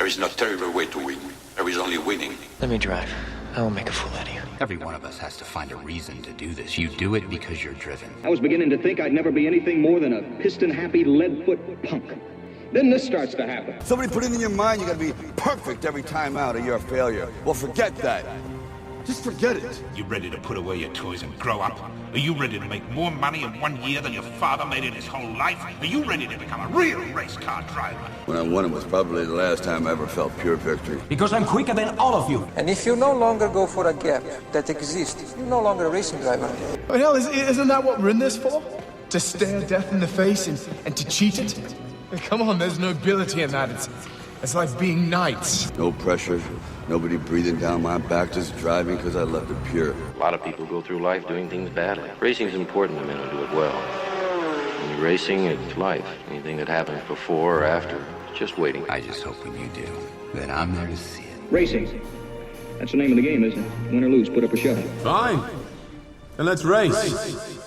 There is no terrible way to win. There is only winning. Let me drive. I will make a fool out of you. Every one of us has to find a reason to do this. You do it because you're driven. I was beginning to think I'd never be anything more than a piston-happy, lead-foot punk. Then this starts to happen. Somebody put it in your mind you gotta be perfect every time out or you're a failure. Well, forget that. Just forget it. You ready to put away your toys and grow up? Are you ready to make more money in 1 year than your father made in his whole life? Are you ready to become a real race car driver? When I won it was probably the last time I ever felt pure victory. Because I'm quicker than all of you. And if you no longer go for a gap that exists, you're no longer a racing driver. But hell, isn't that what we're in this for? To stare death in the face and to cheat it? Come on, there's nobility in that. It's like being knights. No pressure, nobody breathing down my back, just driving because I left it pure. A lot of people go through life doing things badly. Racing's important to men who do it well. When you're racing, it's life. Anything that happens before or after, it's just waiting. I just hope when you do, that I'm there to see it. Racing. That's the name of the game, isn't it? Win or lose, put up or shut up. Fine. Then let's race.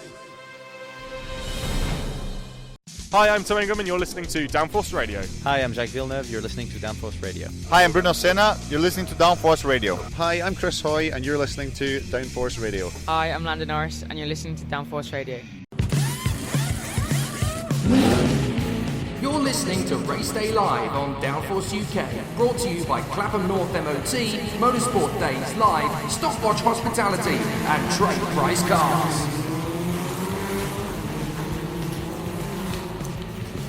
Hi, I'm Tony Gum and you're listening to Downforce Radio. Hi, I'm Jacques Villeneuve, you're listening to Downforce Radio. Hi, I'm Bruno Senna, you're listening to Downforce Radio. Hi, I'm Chris Hoy and you're listening to Downforce Radio. Hi, I'm Landon Norris and you're listening to Downforce Radio. You're listening to Race Day Live on Downforce UK, brought to you by Clapham North MOT, Motorsport Days Live, Stopwatch Hospitality and Trade Price Cars.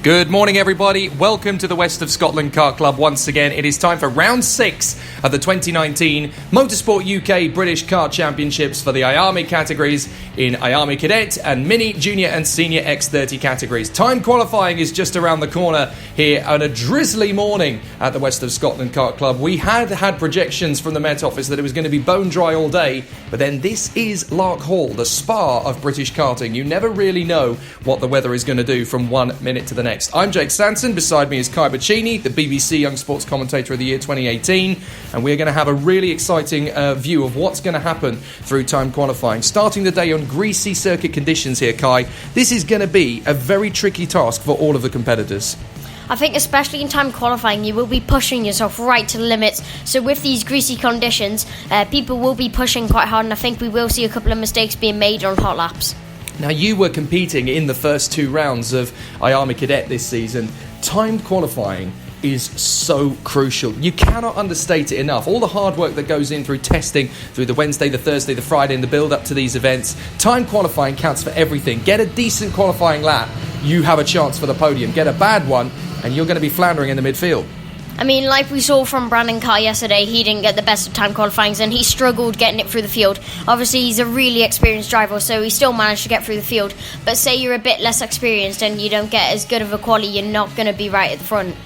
Good morning, everybody. Welcome to the West of Scotland Kart Club once again. It is time for round 6 of the 2019 Motorsport UK British Kart Championships for the IAME categories in IAME Cadet and Mini, Junior and Senior X30 categories. Time qualifying is just around the corner here on a drizzly morning at the West of Scotland Kart Club. We had projections from the Met Office that it was going to be bone dry all day, but then this is Larkhall, the spa of British karting. You never really know what the weather is going to do from 1 minute to the next. I'm Jake Sanson, beside me is Kai Bacchini, the BBC Young Sports Commentator of the Year 2018, and we're going to have a really exciting view of what's going to happen through time qualifying. Starting the day on greasy circuit conditions here, Kai. This is going to be a very tricky task for all of the competitors. I think especially in time qualifying, you will be pushing yourself right to the limits. So with these greasy conditions, people will be pushing quite hard, and I think we will see a couple of mistakes being made on hot laps. Now, you were competing in the first 2 rounds of IAME Cadet this season. Timed qualifying is so crucial. You cannot understate it enough. All the hard work that goes in through testing, through the Wednesday, the Thursday, the Friday, and the build-up to these events. Timed qualifying counts for everything. Get a decent qualifying lap, you have a chance for the podium. Get a bad one, and you're going to be floundering in the midfield. I mean, like we saw from Brandon Carr yesterday, he didn't get the best of time qualifying and he struggled getting it through the field. Obviously, he's a really experienced driver, so he still managed to get through the field. But say you're a bit less experienced and you don't get as good of a quali, you're not going to be right at the front.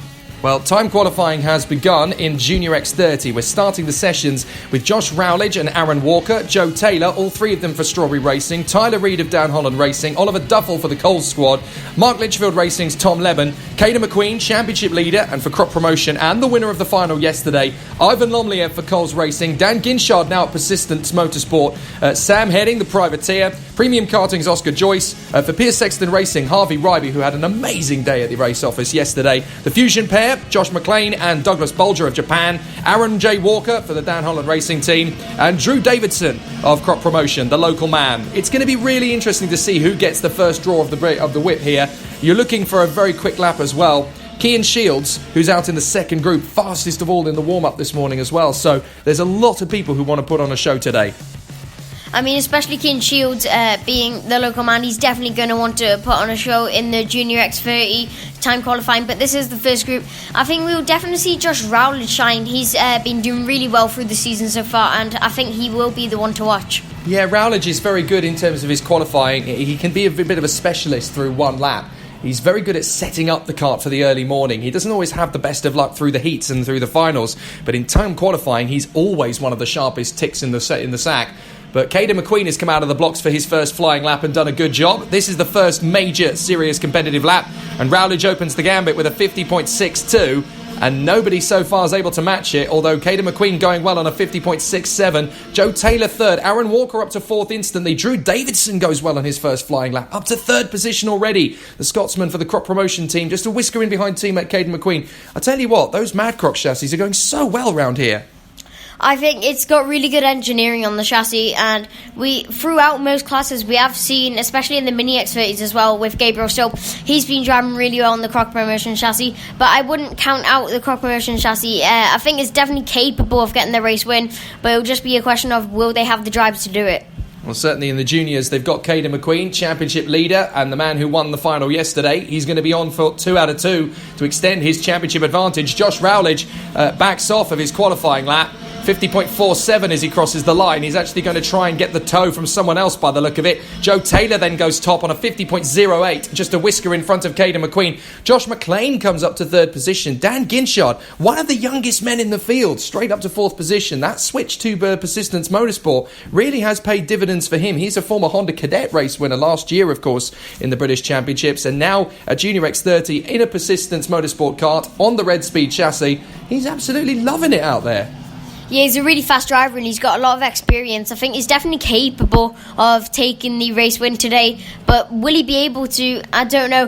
Well, time qualifying has begun in Junior X30. We're starting the sessions with Josh Rowledge and Aaron Walker, Joe Taylor, all 3 of them for Strawberry Racing, Tyler Reid of Down Holland Racing, Oliver Duffel for the Coles squad, Mark Litchfield Racing's Tom Leben, Caden McQueen, Championship leader and for Crop Promotion and the winner of the final yesterday, Ivan Lomliev for Coles Racing, Dan Ginshard now at Persistence Motorsport, Sam Heading, the privateer, Premium Karting's Oscar Joyce, for Pierce Sexton Racing, Harvey Ryby, who had an amazing day at the race office yesterday, the Fusion pair, Josh McLean and Douglas Bolger of Japan, Aaron J. Walker for the Dan Holland Racing team, and Drew Davidson of Crop Promotion, the local man. It's going to be really interesting to see who gets the first draw of the whip here. You're looking for a very quick lap as well. Kean Shields, who's out in the second group, fastest of all in the warm-up this morning as well. So there's a lot of people who want to put on a show today. I mean, especially Kean Shields being the local man, he's definitely going to want to put on a show in the Junior X30 time qualifying, but this is the first group. I think we will definitely see Josh Rowledge shine. He's been doing really well through the season so far, and I think he will be the one to watch. Yeah, Rowledge is very good in terms of his qualifying. He can be a bit of a specialist through one lap. He's very good at setting up the kart for the early morning. He doesn't always have the best of luck through the heats and through the finals, but in time qualifying, he's always one of the sharpest ticks in the sack. But Caden McQueen has come out of the blocks for his first flying lap and done a good job. This is the first major serious competitive lap, and Rowledge opens the gambit with a 50.62. and nobody so far is able to match it, although Caden McQueen going well on a 50.67. Joe Taylor third, Aaron Walker up to fourth instantly. Drew Davidson goes well on his first flying lap, up to third position already. The Scotsman for the crop promotion team, just a whisker in behind teammate Caden McQueen. I tell you what, those Madcroc chassis are going so well round here. I think it's got really good engineering on the chassis, and throughout most classes we have seen, especially in the Mini X30s as well with Gabriel Stope, he's been driving really well on the Croc Promotion chassis, but I wouldn't count out the Croc Promotion chassis. I think it's definitely capable of getting the race win, but it'll just be a question of will they have the drivers to do it. Well, certainly in the juniors, they've got Caden McQueen, championship leader, and the man who won the final yesterday. He's going to be on for 2 out of 2 to extend his championship advantage. Josh Rowledge backs off of his qualifying lap. 50.47 as he crosses the line. He's actually going to try and get the toe from someone else by the look of it. Joe Taylor then goes top on a 50.08, just a whisker in front of Caden McQueen. Josh McLean comes up to third position. Dan Ginshard, one of the youngest men in the field, straight up to fourth position. That switch to Persistence Motorsport really has paid dividends for him. He's a former Honda Cadet race winner last year, of course, in the British Championships, and now a Junior X30 in a Persistence Motorsport kart on the Red Speed chassis. He's absolutely loving it out there. Yeah, he's a really fast driver and he's got a lot of experience. I think he's definitely capable of taking the race win today, but will he be able to? I don't know.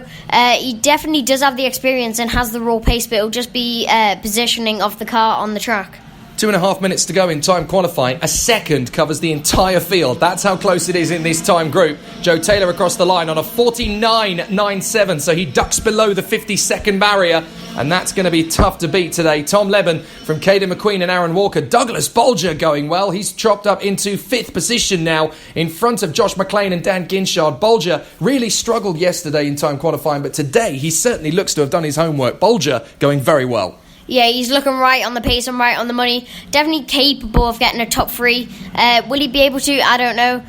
He definitely does have the experience and has the raw pace, but it'll just be positioning of the car on the track. 2.5 minutes to go in time qualifying. A second covers the entire field. That's how close it is in this time group. Joe Taylor across the line on a 49.97, so he ducks below the 50-second barrier, and that's going to be tough to beat today. Tom Leben from Caden McQueen and Aaron Walker. Douglas Bolger going well. He's chopped up into 5th position now in front of Josh McLean and Dan Ginshard. Bolger really struggled yesterday in time qualifying, but today he certainly looks to have done his homework. Bolger going very well. Yeah, he's looking right on the pace and right on the money. Definitely capable of getting a top 3. Will he be able to? I don't know.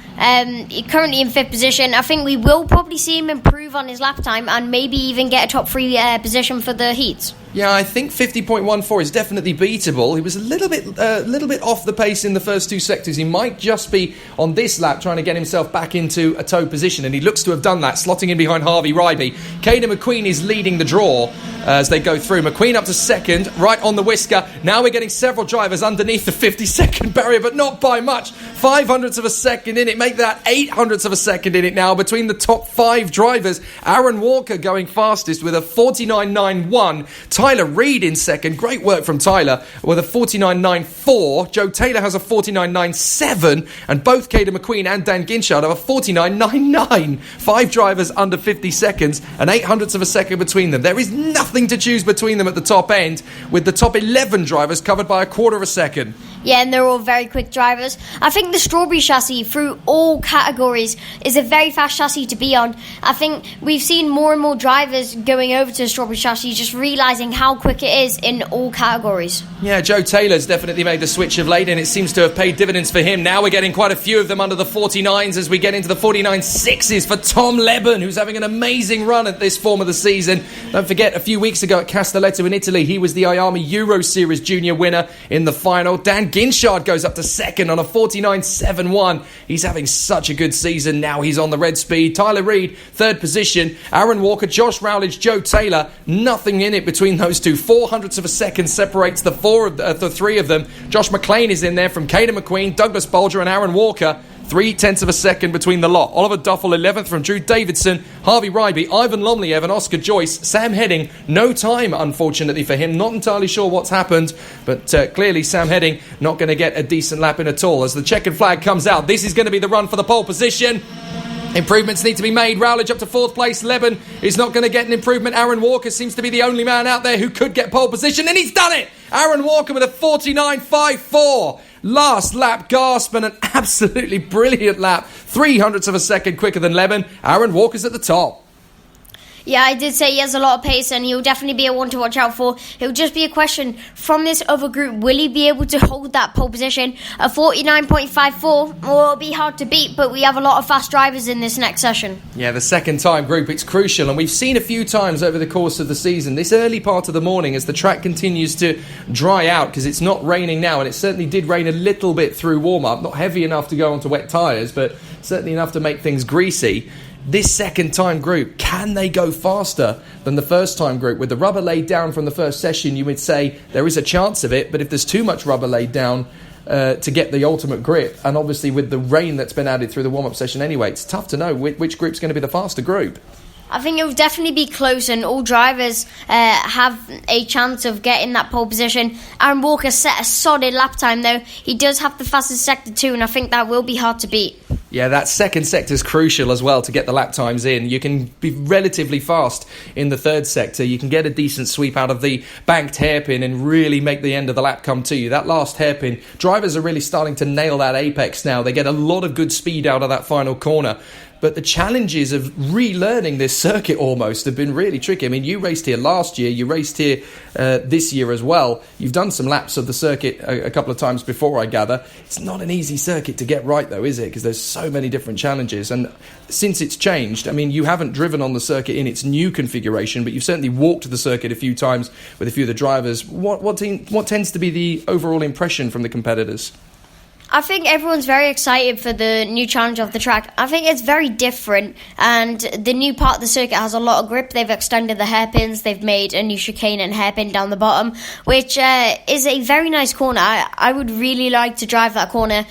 Currently in 5th position. I think we will probably see him improve on his lap time and maybe even get a top 3 position for the heats. Yeah, I think 50.14 is definitely beatable. He was a little bit off the pace in the first 2 sectors. He might just be on this lap trying to get himself back into a toe position, and he looks to have done that, slotting in behind Harvey Ryby. Caden McQueen is leading the draw as they go through. McQueen up to second, right on the whisker. Now we're getting several drivers underneath the 50-second barrier, but not by much. 0.05 of a second in it. Make that 0.08 of a second in it now between the top 5 drivers. Aaron Walker going fastest with a 49.91. Tyler Reid in second. Great work from Tyler with a 49.94. Joe Taylor has a 49.97. And both Caden McQueen and Dan Ginshard have a 49.99. 5 drivers under 50 seconds and 0.08 of a second between them. There is nothing to choose between them at the top end, with the top 11 drivers covered by 1/4 of a second. Yeah, and they're all very quick drivers. I think the Strawberry chassis, through all categories, is a very fast chassis to be on. I think we've seen more and more drivers going over to the Strawberry chassis, just realising how quick it is in all categories. Yeah, Joe Taylor's definitely made the switch of late, and it seems to have paid dividends for him. Now we're getting quite a few of them under the 49s as we get into the 49.6s for Tom Leben, who's having an amazing run at this form of the season. Don't forget, a few weeks ago at Castelletto in Italy, he was the IAME Euro Series junior winner in the final. Dan Ginshard goes up to second on a 49.71. He's having such a good season. Now he's on the red speed. Tyler Reid, third position. Aaron Walker, Josh Rowledge, Joe Taylor. Nothing in it between those two. 0.04 of a second separates the 3 of them. Josh McLean is in there from Caden McQueen, Douglas Bolger and Aaron Walker. 0.3 of a second between the lot. Oliver Duffel 11th from Drew Davidson, Harvey Ryby, Ivan Lomliev and Oscar Joyce. Sam Heading, no time unfortunately for him. Not entirely sure what's happened, but clearly Sam Heading not going to get a decent lap in at all. As the checkered flag comes out, this is going to be the run for the pole position. Improvements need to be made. Rowledge up to 4th place. Leben is not going to get an improvement. Aaron Walker seems to be the only man out there who could get pole position, and he's done it! Aaron Walker with a 49.54. Last lap gasp and an absolutely brilliant lap. 0.03 of a second quicker than Leben. Aaron Walker's at the top. Yeah, I did say he has a lot of pace and he'll definitely be a one to watch out for. It'll just be a question from this other group, will he be able to hold that pole position? A 49.54 will be hard to beat, but we have a lot of fast drivers in this next session. Yeah, the second time group, it's crucial, and we've seen a few times over the course of the season, this early part of the morning as the track continues to dry out, because it's not raining now, and it certainly did rain a little bit through warm-up, not heavy enough to go onto wet tyres, but certainly enough to make things greasy. This second-time group, can they go faster than the first-time group? With the rubber laid down from the first session, you would say there is a chance of it, but if there's too much rubber laid down to get the ultimate grip, and obviously with the rain that's been added through the warm-up session anyway, it's tough to know which group's going to be the faster group. I think it will definitely be close, and all drivers have a chance of getting that pole position. Aaron Walker set a solid lap time, though. He does have the fastest sector too, and I think that will be hard to beat. Yeah, that second sector is crucial as well to get the lap times in. You can be relatively fast in the third sector. You can get a decent sweep out of the banked hairpin and really make the end of the lap come to you. That last hairpin, drivers are really starting to nail that apex now. They get a lot of good speed out of that final corner. But the challenges of relearning this circuit almost have been really tricky. I mean, you raced here last year, you raced here this year as well. You've done some laps of the circuit a couple of times before, I gather. It's not an easy circuit to get right, though, is it? Because there's so many different challenges. And since it's changed, I mean, you haven't driven on the circuit in its new configuration, but you've certainly walked the circuit a few times with a few of the drivers. What tends to be the overall impression from the competitors? I think everyone's very excited for the new challenge of the track. I think it's very different, and the new part of the circuit has a lot of grip. They've extended the hairpins, they've made a new chicane and hairpin down the bottom, which is a very nice corner. I would really like to drive that corner,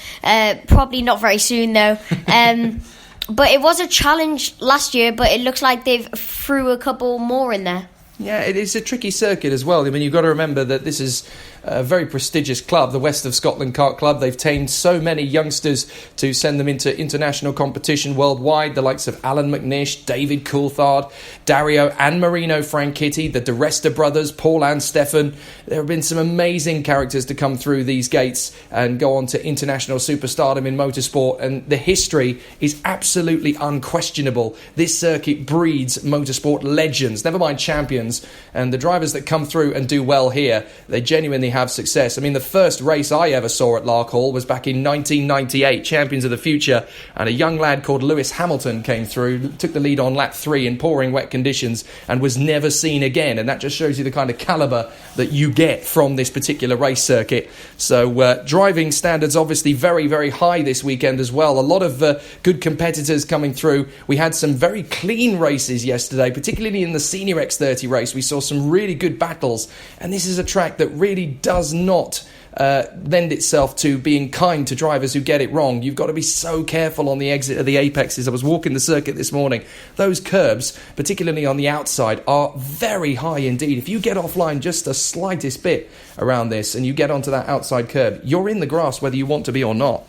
probably not very soon though. But it was a challenge last year, but it looks like they've threw a couple more in there. Yeah, it is a tricky circuit as well. I mean, you've got to remember that this is a very prestigious club, the West of Scotland Kart Club. They've tamed so many youngsters to send them into international competition worldwide. The likes of Alan McNish, David Coulthard, Dario and Marino Franchitti, the DeResta brothers, Paul and Stefan. There have been some amazing characters to come through these gates and go on to international superstardom in motorsport. And the history is absolutely unquestionable. This circuit breeds motorsport legends, never mind champions. And the drivers that come through and do well here, they genuinely have success. I mean, the first race I ever saw at Larkhall was back in 1998, Champions of the Future, and a young lad called Lewis Hamilton came through, took the lead on lap 3 in pouring wet conditions and was never seen again. And that just shows you the kind of calibre that you get from this particular race circuit. So driving standards obviously very, very high this weekend as well. A lot of good competitors coming through. We had some very clean races yesterday, particularly in the Senior X30 race. We saw some really good battles, and this is a track that really does not lend itself to being kind to drivers who get it wrong. You've got to be so careful on the exit of the apexes. I was walking the circuit this morning. Those curbs, particularly on the outside, are very high indeed. If you get offline just the slightest bit around this and you get onto that outside curb, you're in the grass whether you want to be or not.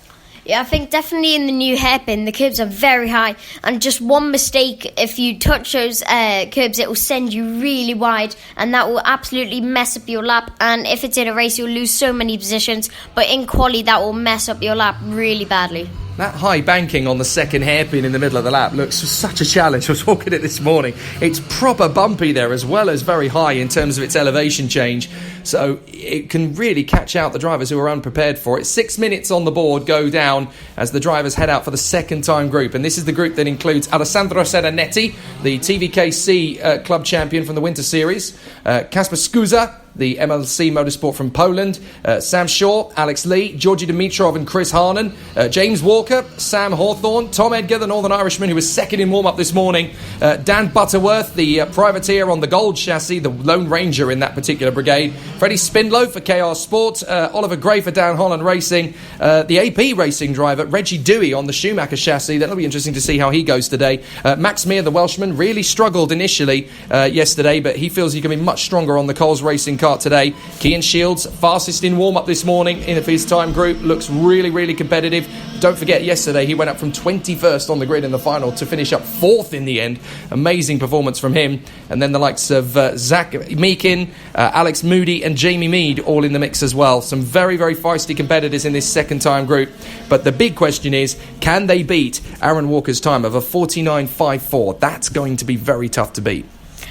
Yeah, I think definitely in the new hairpin, the curbs are very high, and just one mistake, if you touch those curbs, it will send you really wide, and that will absolutely mess up your lap. And if it's in a race, you'll lose so many positions, but in quali, that will mess up your lap really badly. That high banking on the second hairpin in the middle of the lap looks such a challenge. I was walking it this morning. It's proper bumpy there as well as very high in terms of its elevation change. So it can really catch out the drivers who are unprepared for it. 6 minutes on the board go down as the drivers head out for the second time group. And this is the group that includes Alessandro Serranetti, the TVKC club champion from the Winter Series, Kasper Skuza, the MLC Motorsport from Poland, Sam Shaw, Alex Lee, Georgi Dimitrov and Chris Harnan, James Walker, Sam Hawthorne, Tom Edgar, the Northern Irishman who was second in warm-up this morning, Dan Butterworth, the privateer on the gold chassis, the Lone Ranger in that particular brigade, Freddie Spindlow for KR Sport, Oliver Gray for Down Holland Racing, the AP Racing driver, Reggie Dewey on the Schumacher chassis. That'll be interesting to see how he goes today. Max Meir, the Welshman, really struggled initially yesterday, but he feels he can be much stronger on the Coles Racing car today. Kean Shields, fastest in warm-up this morning in his time group, looks really, really competitive. Don't forget, yesterday he went up from 21st on the grid in the final to finish up 4th in the end. Amazing performance from him. And then the likes of Zach Meakin, Alex Moody and Jamie Mead all in the mix as well. Some very, very feisty competitors in this second time group. But the big question is, can they beat Aaron Walker's time of a 49.54? That's going to be very tough to beat.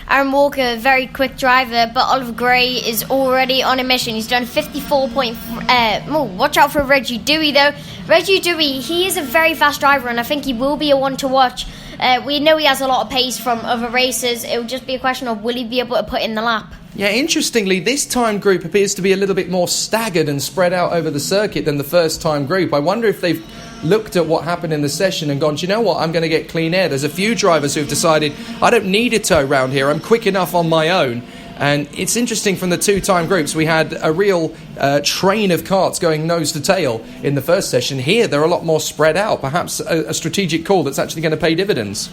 Aaron Walker, very quick driver, but Oliver Gray is already on a mission. He's done 54 point... watch out for Reggie Dewey, though. Reggie Dewey, he is a very fast driver, and I think he will be a one to watch. We know he has a lot of pace from other races. It will just be a question of will he be able to put in the lap. Yeah, interestingly, this time group appears to be a little bit more staggered and spread out over the circuit than the first time group. I wonder if they've looked at what happened in the session and gone, do you know what, I'm going to get clean air. There's a few drivers who've decided, I don't need a tow round here, I'm quick enough on my own. And it's interesting, from the two-time groups, we had a real train of karts going nose to tail in the first session. Here, they're a lot more spread out, perhaps a strategic call that's actually going to pay dividends.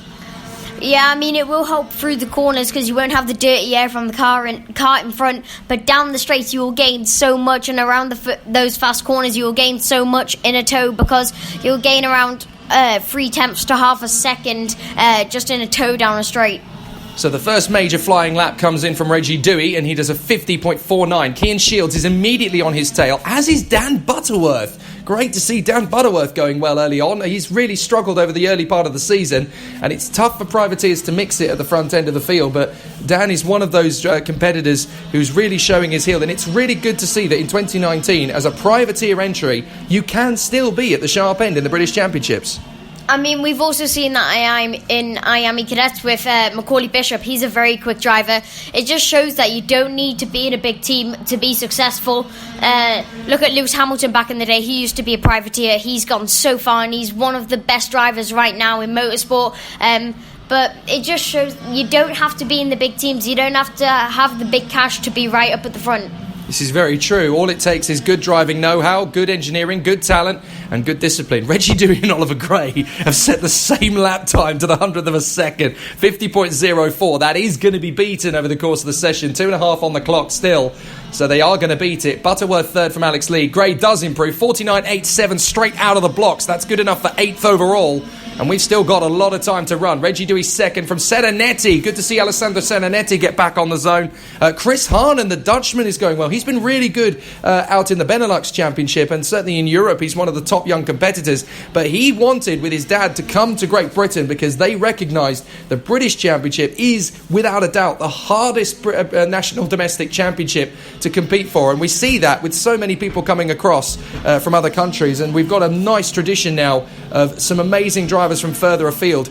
Yeah, I mean, it will help through the corners because you won't have the dirty air from the cart in front, but down the straights you will gain so much, and around those fast corners you will gain so much in a tow because you'll gain around 3/10 to half a second just in a tow down a straight. So the first major flying lap comes in from Reggie Dewey, and he does a 50.49. Cian Shields is immediately on his tail, as is Dan Butterworth. Great to see Dan Butterworth going well early on. He's really struggled over the early part of the season, and it's tough for privateers to mix it at the front end of the field, but Dan is one of those competitors who's really showing his heel, and it's really good to see that in 2019, as a privateer entry, you can still be at the sharp end in the British Championships. I mean, we've also seen that in IAME Cadets with Macaulay Bishop. He's a very quick driver. It just shows that you don't need to be in a big team to be successful. Look at Lewis Hamilton back in the day. He used to be a privateer. He's gone so far, and he's one of the best drivers right now in motorsport. But it just shows you don't have to be in the big teams. You don't have to have the big cash to be right up at the front. This is very true. All it takes is good driving know-how, good engineering, good talent, and good discipline. Reggie Dewey and Oliver Gray have set the same lap time to the 100th of a second, 50.04. That is going to be beaten over the course of the session. 2.5 on the clock still, so they are going to beat it. Butterworth third from Alex Lee. Gray does improve, 49.87 straight out of the blocks. That's good enough for 8th overall. And we've still got a lot of time to run. Reggie Dewey second from Senanetti. Good to see Alessandro Senanetti get back on the zone. Chris Harnan, the Dutchman, is going well. He's been really good out in the Benelux Championship, and certainly in Europe he's one of the top young competitors. But he wanted, with his dad, to come to Great Britain because they recognised the British Championship is, without a doubt, the hardest national domestic championship to compete for. And we see that with so many people coming across from other countries. And we've got a nice tradition now of some amazing drivers from further afield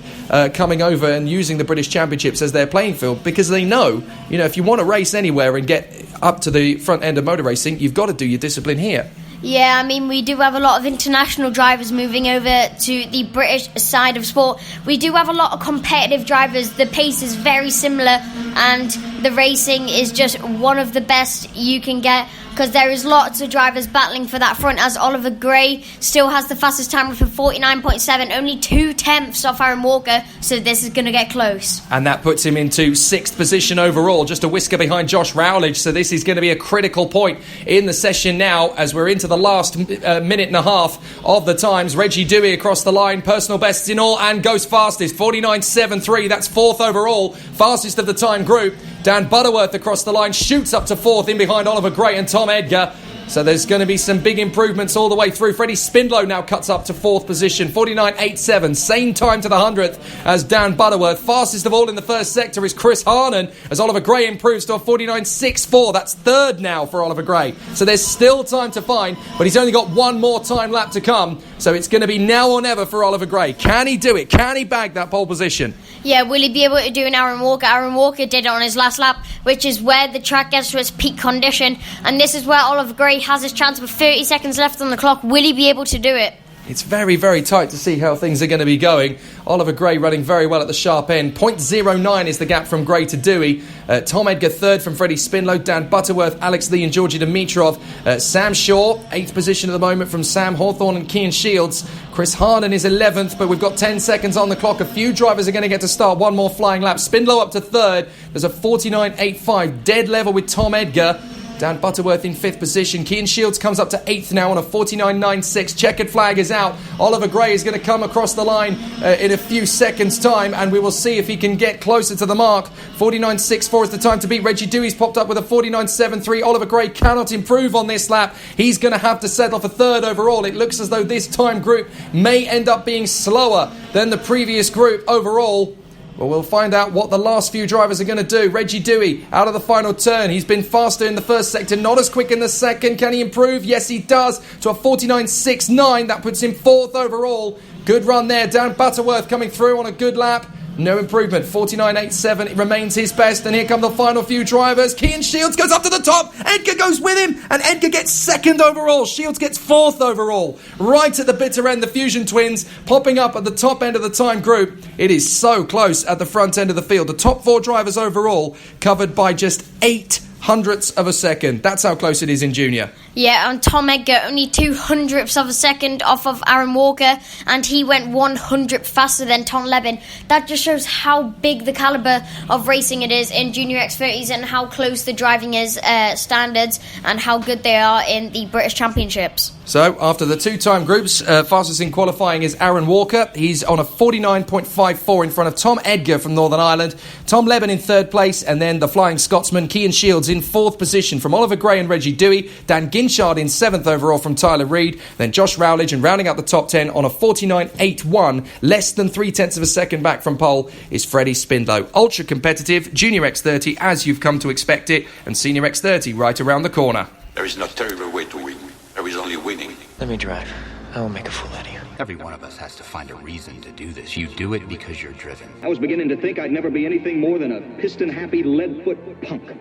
coming over and using the British Championships as their playing field, because they know, if you want to race anywhere and get up to the front end of motor racing, you've got to do your discipline here. Yeah, I mean, we do have a lot of international drivers moving over to the British side of sport. We do have a lot of competitive drivers. The pace is very similar, and the racing is just one of the best you can get, because there is lots of drivers battling for that front, as Oliver Gray still has the fastest time with a 49.7, only 2/10 off Aaron Walker, so this is going to get close. And that puts him into 6th position overall, just a whisker behind Josh Rowledge, so this is going to be a critical point in the session now, as we're into the last minute and a half of the times. Reggie Dewey across the line, personal bests in all, and goes fastest, 49.73, that's 4th overall, fastest of the time group. Dan Butterworth across the line, shoots up to 4th in behind Oliver Gray and Tom Edgar. So there's going to be some big improvements all the way through. Freddie Spindlow now cuts up to 4th position, 49.87, same time to the 100th as Dan Butterworth. Fastest of all in the first sector is Chris Harnan, as Oliver Gray improves to a 49.64. That's 3rd now for Oliver Gray. So there's still time to find, but he's only got one more time lap to come. So it's going to be now or never for Oliver Gray. Can he do it? Can he bag that pole position? Yeah, will he be able to do an Aaron Walker? Aaron Walker did it on his last lap, which is where the track gets to its peak condition. And this is where Oliver Gray has his chance with 30 seconds left on the clock. Will he be able to do it? It's very, very tight to see how things are going to be going. Oliver Gray running very well at the sharp end. 0.09 is the gap from Gray to Dewey. Tom Edgar third from Freddie Spindlow. Dan Butterworth, Alex Lee and Georgie Dimitrov. Sam Shaw, 8th position at the moment from Sam Hawthorne and Cian Shields. Chris Harnan is 11th, but we've got 10 seconds on the clock. A few drivers are going to get to start one more flying lap. Spindlow up to 3rd. There's a 49.85, dead level with Tom Edgar. Dan Butterworth in 5th position. Cian Shields comes up to 8th now on a 49.96. Checkered flag is out. Oliver Gray is going to come across the line in a few seconds' time, and we will see if he can get closer to the mark. 49.64 is the time to beat. Reggie Dewey's popped up with a 49.73. Oliver Gray cannot improve on this lap. He's going to have to settle for 3rd overall. It looks as though this time group may end up being slower than the previous group overall. Well, we'll find out what the last few drivers are going to do. Reggie Dewey out of the final turn. He's been faster in the first sector, not as quick in the second. Can he improve? Yes, he does, to a 49.69. That puts him 4th overall. Good run there. Dan Butterworth coming through on a good lap. no improvement. 49.87 remains his best, and here come the final few drivers. Kean Shields goes up to the top. Edgar goes with him, and Edgar gets second overall. Shields gets fourth overall. Right at the bitter end, the Fusion twins popping up at the top end of the time group. It is so close at the front end of the field. The top four drivers overall covered by just 0.08 of a second. That's how close it is in junior. Yeah, and Tom Edgar only 0.02 of a second off of Aaron Walker, and he went 100th faster than Tom Leben. That just shows how big the calibre of racing it is in Junior X30s and how close the driving is standards and how good they are in the British Championships. So, after the two-time groups, fastest in qualifying is Aaron Walker. He's on a 49.54 in front of Tom Edgar from Northern Ireland. Tom Leben in third place, and then the Flying Scotsman, Kean Shields, in fourth position from Oliver Gray and Reggie Dewey. Dan Ginchard in seventh overall from Tyler Reid. Then Josh Rowledge, and rounding out the top 10 on a 49.81, less than 0.3 of a second back from pole, is Freddie Spindlow. Ultra competitive, Junior X30 as you've come to expect it, and Senior X30 right around the corner. There is no terrible way to win. There is only winning. Let me drive. I will make a fool out of you. Every one of us has to find a reason to do this. You do it because you're driven. I was beginning to think I'd never be anything more than a piston-happy lead-foot punk.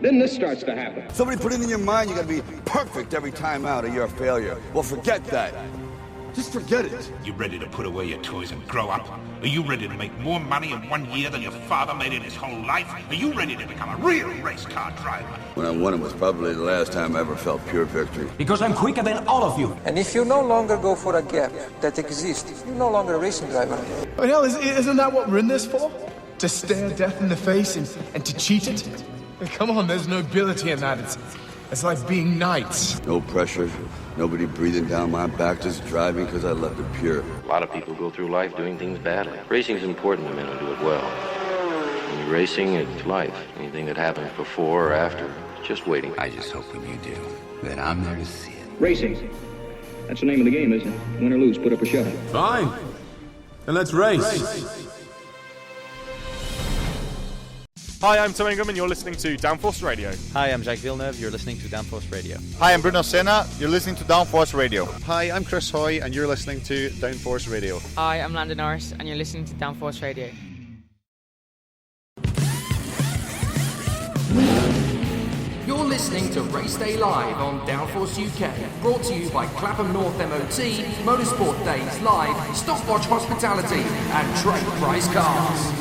Then this starts to happen. Somebody put it in your mind you gotta be perfect every time out or you're a failure. Well, forget that. Just forget it. You ready to put away your toys and grow up? Are you ready to make more money in 1 year than your father made in his whole life? Are you ready to become a real race car driver? When I won it was probably the last time I ever felt pure victory. Because I'm quicker than all of you. And if you no longer go for a gap that exists, you're no longer a racing driver. Well, hell, isn't that what we're in this for? To stare death in the face and to cheat it? Come on, there's nobility in that. It's like being knights. No pressure, nobody breathing down my back, just driving because I left it pure. A lot of people go through life doing things badly. Racing's important to men who do it well. When you're racing, it's life. Anything that happens before or after, it's just waiting. I just hope when you do, that I'm there to see it. Racing. That's the name of the game, isn't it? Win or lose, put up a shot. Fine. Then let's race. Hi, I'm Tom Ingham and you're listening to Downforce Radio. Hi, I'm Jacques Villeneuve. You're listening to Downforce Radio. Hi, I'm Bruno Senna. You're listening to Downforce Radio. Hi, I'm Chris Hoy, and you're listening to Downforce Radio. Hi, I'm Landon Norris, and you're listening to Downforce Radio. You're listening to Race Day Live on Downforce UK, brought to you by Clapham North MOT, Motorsport Days Live, Stopwatch Hospitality, and Trade Price Cars.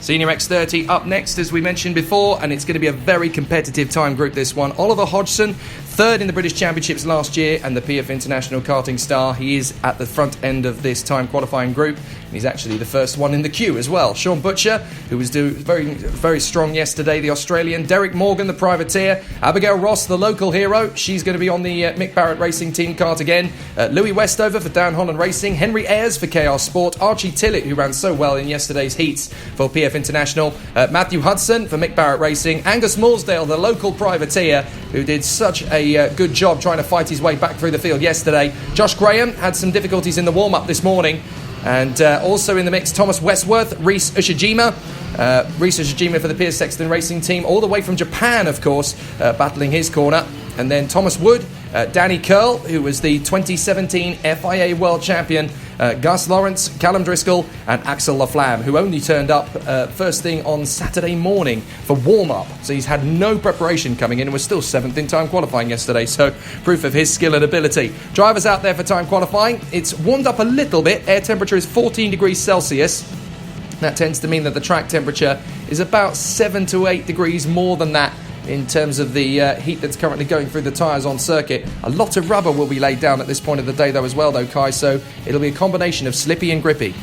Senior X30 up next, as we mentioned before, and it's going to be a very competitive time group, this one. Oliver Hodgson, third in the British Championships last year and the PF International karting star. He is at the front end of this time qualifying group, and he's actually the first one in the queue as well. Sean Butcher, who was very, very strong yesterday, the Australian. Derek Morgan, the privateer. Abigail Ross, the local hero. She's going to be on the Mick Barrett Racing Team kart again. Louis Westover for Down Holland Racing. Henry Ayres for KR Sport. Archie Tillett, who ran so well in yesterday's heats for PF International. Matthew Hudson for Mick Barrett Racing. Angus Morsdale, the local privateer, who did such a good job trying to fight his way back through the field yesterday. Josh Graham had some difficulties in the warm-up this morning. And also in the mix, Thomas Westworth, Reese Ushijima. Reese Ushijima for the Piers Sexton Racing Team, all the way from Japan, of course, battling his corner. And then Thomas Wood, Danny Curl, who was the 2017 FIA World Champion, Gus Lawrence, Callum Driscoll, and Axel Laflamme, who only turned up first thing on Saturday morning for warm-up. So he's had no preparation coming in and was still 7th in time qualifying yesterday. So proof of his skill and ability. Drivers out there for time qualifying. It's warmed up a little bit. Air temperature is 14 degrees Celsius. That tends to mean that the track temperature is about 7 to 8 degrees more than that in terms of the heat that's currently going through the tyres on circuit. A lot of rubber will be laid down at this point of the day though as well, Kai, so it'll be a combination of slippy and grippy.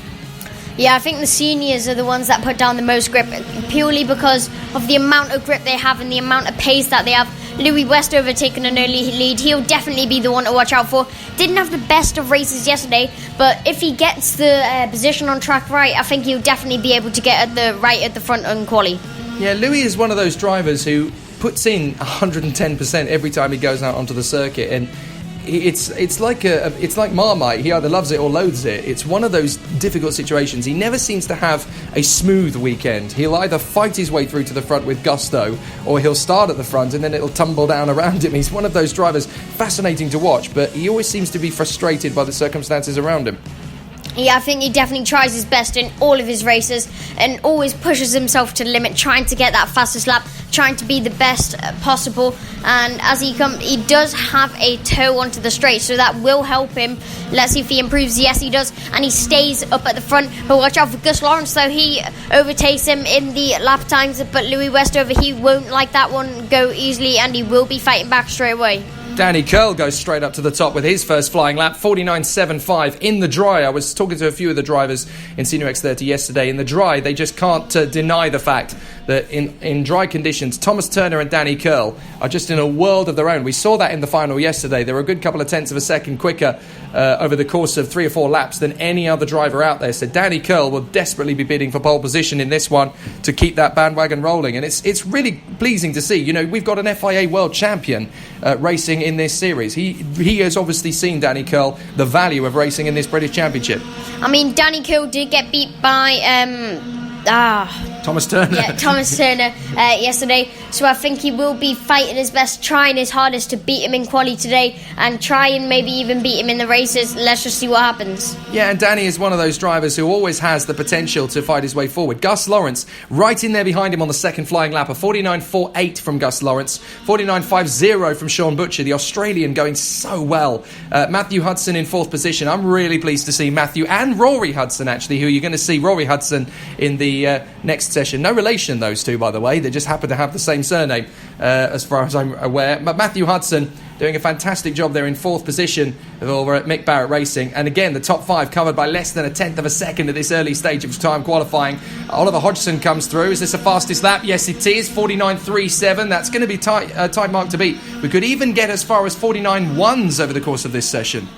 Yeah, I think the seniors are the ones that put down the most grip, purely because of the amount of grip they have and the amount of pace that they have. Louis Westover taking an early lead. He'll definitely be the one to watch out for. Didn't have the best of races yesterday, but if he gets the position on track right, I think he'll definitely be able to get at the front on quali. Yeah, Louis is one of those drivers who puts in 110% every time he goes out onto the circuit, and it's like Marmite. He either loves it or loathes it. It's one of those difficult situations. He never seems to have a smooth weekend. He'll either fight his way through to the front with gusto, or he'll start at the front and then it'll tumble down around him. He's one of those drivers, fascinating to watch, but he always seems to be frustrated by the circumstances around him. Yeah, I think he definitely tries his best in all of his races and always pushes himself to the limit, trying to get that fastest lap, trying to be the best possible. And as he does have a toe onto the straight, so that will help him. Let's see if he improves. Yes, he does, and he stays up at the front. But watch out for Gus Lawrence, though. He overtakes him in the lap times, but Louis Westover, he won't like that one go easily, and he will be fighting back straight away. Danny Curl goes straight up to the top with his first flying lap, 49.75 in the dry. I was talking to a few of the drivers in Senior X30 yesterday. In the dry, they just can't deny the fact that in dry conditions, Thomas Turner and Danny Curl are just in a world of their own. We saw that in the final yesterday. They were a good couple of tenths of a second quicker over the course of 3 or 4 laps than any other driver out there. So Danny Curl will desperately be bidding for pole position in this one to keep that bandwagon rolling. And it's really pleasing to see. You know, we've got an FIA world champion racing in this series. He has obviously seen, Danny Curl, the value of racing in this British Championship. I mean, Danny Curl did get beat by Thomas Turner. Yeah, Thomas Turner yesterday. So I think he will be fighting his best, trying his hardest to beat him in quali today and try and maybe even beat him in the races. Let's just see what happens. Yeah, and Danny is one of those drivers who always has the potential to fight his way forward. Gus Lawrence right in there behind him on the second flying lap. A 49.48 from Gus Lawrence. 49.50 from Sean Butcher, the Australian, going so well. Matthew Hudson in 4th position. I'm really pleased to see Matthew and Rory Hudson, actually, who you're going to see Rory Hudson in the next session. No relation, those two, by the way. They just happen to have the same surname, as far as I'm aware. But Matthew Hudson doing a fantastic job there in 4th position over at Mick Barrett Racing. And again, the top 5 covered by less than a tenth of a second at this early stage of time qualifying. Oliver Hodgson comes through. Is this the fastest lap? Yes, it is. 49.37. That's going to be tight mark to beat. We could even get as far as 49.1s over the course of this session.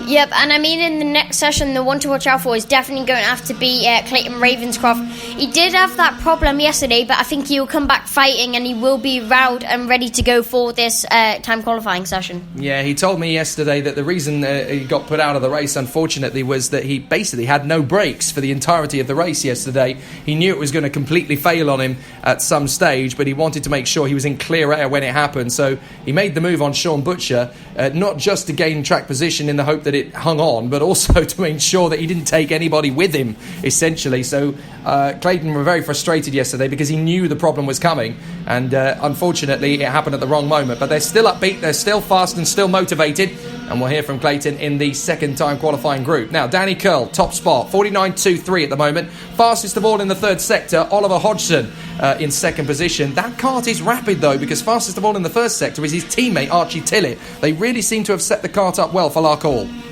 Yep, and I mean, in the next session, the one to watch out for is definitely going to have to be Clayton Ravenscroft. He did have that problem yesterday, but I think he will come back fighting and he will be riled and ready to go for this time qualifying session. Yeah, he told me yesterday that the reason he got put out of the race, unfortunately, was that he basically had no brakes for the entirety of the race yesterday. He knew it was going to completely fail on him at some stage, but he wanted to make sure he was in clear air when it happened. So he made the move on Sean Butcher, not just to gain track position in the hope that it hung on, but also to ensure that he didn't take anybody with him, essentially. So Clayton were very frustrated yesterday because he knew the problem was coming, and unfortunately it happened at the wrong moment. But they're still upbeat, they're still fast and still motivated, and we'll hear from Clayton in the second time qualifying group. Now, Danny Curl, top spot, 49.23 at the moment. Fastest of all in the third sector, Oliver Hodgson in second position. That kart is rapid, though, because fastest of all in the first sector is his teammate Archie Tillett. They really seem to have set the kart up well for Larkhall.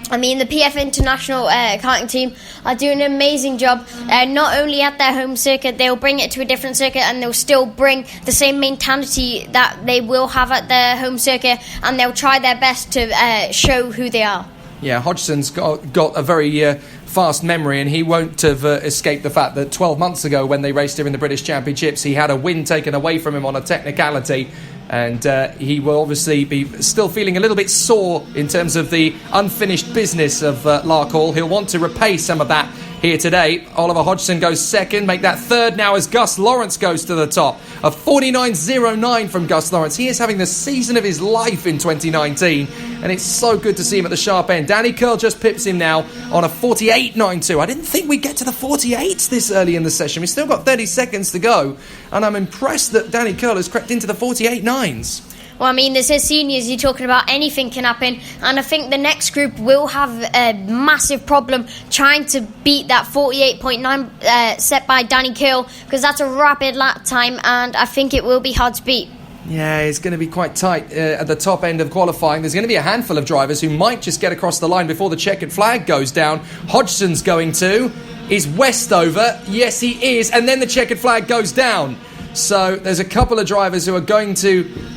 I mean, the PF International karting team are doing an amazing job. Not only at their home circuit, they'll bring it to a different circuit and they'll still bring the same mentality that they will have at their home circuit, and they'll try their best to show who they are. Yeah, Hodgson's got a very fast memory, and he won't have escaped the fact that 12 months ago when they raced here in the British Championships, he had a win taken away from him on a technicality. And he will obviously be still feeling a little bit sore in terms of the unfinished business of Larkhall. He'll want to repay some of that here today. Oliver Hodgson goes second, make that third now as Gus Lawrence goes to the top. A 49.09 from Gus Lawrence. He is having the season of his life in 2019, and it's so good to see him at the sharp end. Danny Curl just pips him now on a 48.92. I didn't think we'd get to the 48s this early in the session. We've still got 30 seconds to go, and I'm impressed that Danny Curl has crept into the 48.9s. Well, I mean, this is seniors. You're talking about anything can happen. And I think the next group will have a massive problem trying to beat that 48.9 set by Danny Curl, because that's a rapid lap time, and I think it will be hard to beat. Yeah, it's going to be quite tight at the top end of qualifying. There's going to be a handful of drivers who might just get across the line before the checkered flag goes down. Hodgson's going to. Is Westover? Yes, he is. And then the checkered flag goes down. So there's a couple of drivers who are going to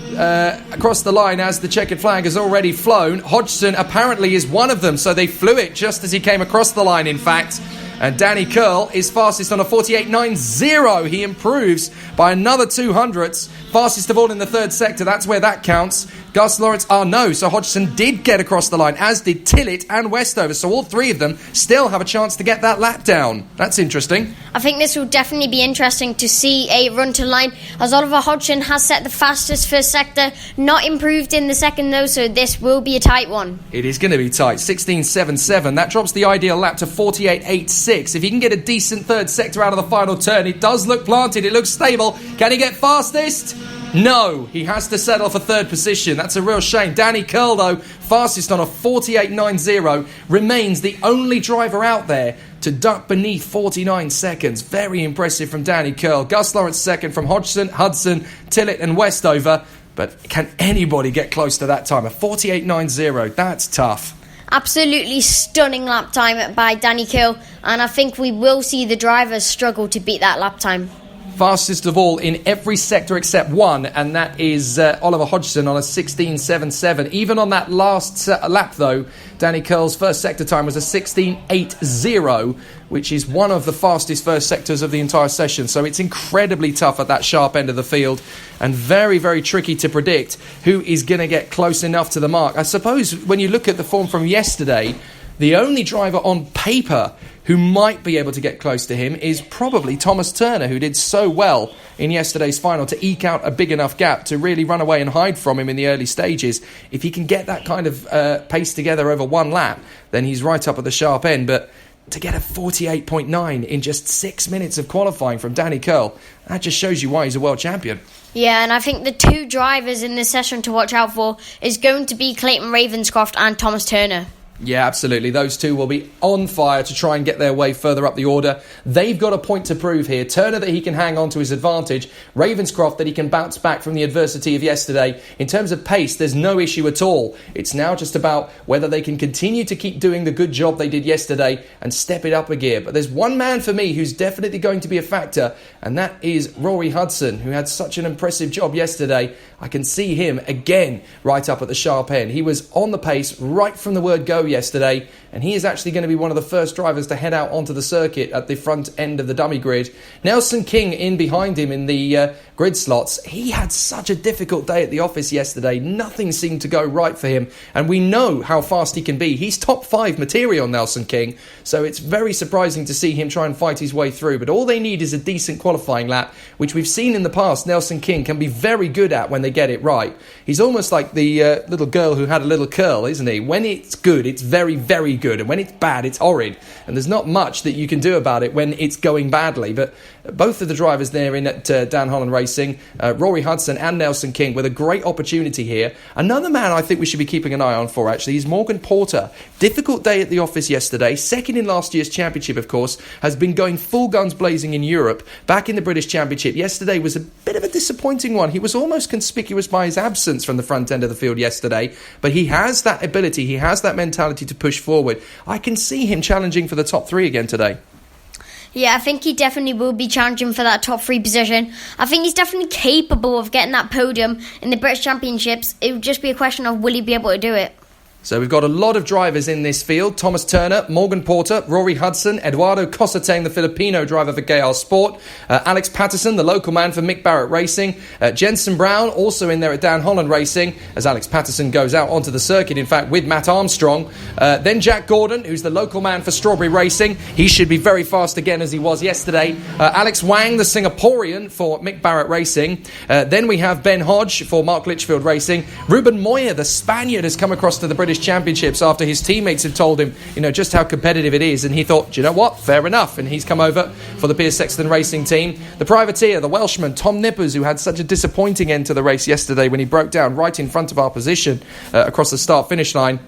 across the line as the checkered flag has already flown. Hodgson apparently is one of them, so they flew it just as he came across the line, in fact. And Danny Curl is fastest on a 48.90. He improves by another 200ths. Fastest of all in the third sector, that's where that counts. Gus Lawrence, no. So Hodgson did get across the line, as did Tillett and Westover. So all three of them still have a chance to get that lap down. That's interesting. I think this will definitely be interesting to see a run to line, as Oliver Hodgson has set the fastest first sector, not improved in the second though, so this will be a tight one. It is going to be tight. 16.77. That drops the ideal lap to 48.86. If he can get a decent third sector out of the final turn, it does look planted. It looks stable. Can he get fastest? No, he has to settle for third position. That's a real shame. Danny Curl, though, fastest on a 48.90, remains the only driver out there to duck beneath 49 seconds. Very impressive from Danny Curl. Gus Lawrence second from Hodgson, Hudson, Tillett and Westover. But can anybody get close to that time? A 48.90, that's tough. Absolutely stunning lap time by Danny Curl, and I think we will see the drivers struggle to beat that lap time. Fastest of all in every sector except one, and that is Oliver Hodgson on a 16.77. Even on that last lap, though, Danny Curl's first sector time was a 16.80, which is one of the fastest first sectors of the entire session. So it's incredibly tough at that sharp end of the field, and very, very tricky to predict who is going to get close enough to the mark. I suppose when you look at the form from yesterday, the only driver on paper who might be able to get close to him is probably Thomas Turner, who did so well in yesterday's final to eke out a big enough gap to really run away and hide from him in the early stages. If he can get that kind of pace together over one lap, then he's right up at the sharp end. But to get a 48.9 in just 6 minutes of qualifying from Danny Curl, that just shows you why he's a world champion. Yeah, and I think the two drivers in this session to watch out for is going to be Clayton Ravenscroft and Thomas Turner. Yeah, absolutely. Those two will be on fire to try and get their way further up the order. They've got a point to prove here. Turner that he can hang on to his advantage. Ravenscroft that he can bounce back from the adversity of yesterday. In terms of pace, there's no issue at all. It's now just about whether they can continue to keep doing the good job they did yesterday and step it up a gear. But there's one man for me who's definitely going to be a factor, and that is Rory Hudson, who had such an impressive job yesterday. I can see him again right up at the sharp end. He was on the pace right from the word go yesterday, and he is actually going to be one of the first drivers to head out onto the circuit at the front end of the dummy grid. Nelson King in behind him in the grid slots. He had such a difficult day at the office yesterday. Nothing seemed to go right for him, and we know how fast he can be. He's top 5 material, Nelson King, so it's very surprising to see him try and fight his way through. But all they need is a decent qualifying lap, which we've seen in the past Nelson King can be very good at when they get it right. He's almost like the little girl who had a little curl, isn't he? When it's good, it's very, very good, and when it's bad, it's horrid. And there's not much that you can do about it when it's going badly. But both of the drivers there in at Dan Holland Racing, Rory Hudson and Nelson King, with a great opportunity here. Another man I think we should be keeping an eye on for, actually, is Morgan Porter. Difficult day at the office yesterday, second in last year's championship, of course, has been going full guns blazing in Europe, back in the British Championship. Yesterday was a bit of a disappointing one. He was almost conspicuous by his absence from the front end of the field yesterday, but he has that ability, he has that mentality to push forward. I can see him challenging for the top 3 again today. Yeah, I think he definitely will be challenging for that top 3 position. I think he's definitely capable of getting that podium in the British Championships. It would just be a question of will he be able to do it. So we've got a lot of drivers in this field. Thomas Turner, Morgan Porter, Rory Hudson, Eduardo Cosateng, the Filipino driver for KR Sport, Alex Patterson, the local man for Mick Barrett Racing, Jensen Brown, also in there at Dan Holland Racing, as Alex Patterson goes out onto the circuit, in fact, with Matt Armstrong. Then Jack Gordon, who's the local man for Strawberry Racing. He should be very fast again as he was yesterday. Alex Wang, the Singaporean for Mick Barrett Racing. Then we have Ben Hodge for Mark Litchfield Racing. Ruben Moya, the Spaniard, has come across to the British Championships after his teammates have told him, just how competitive it is, and he thought, do you know what, fair enough, and he's come over for the Piers Sexton Racing team. The privateer, the Welshman Tom Nippers, who had such a disappointing end to the race yesterday when he broke down right in front of our position across the start-finish line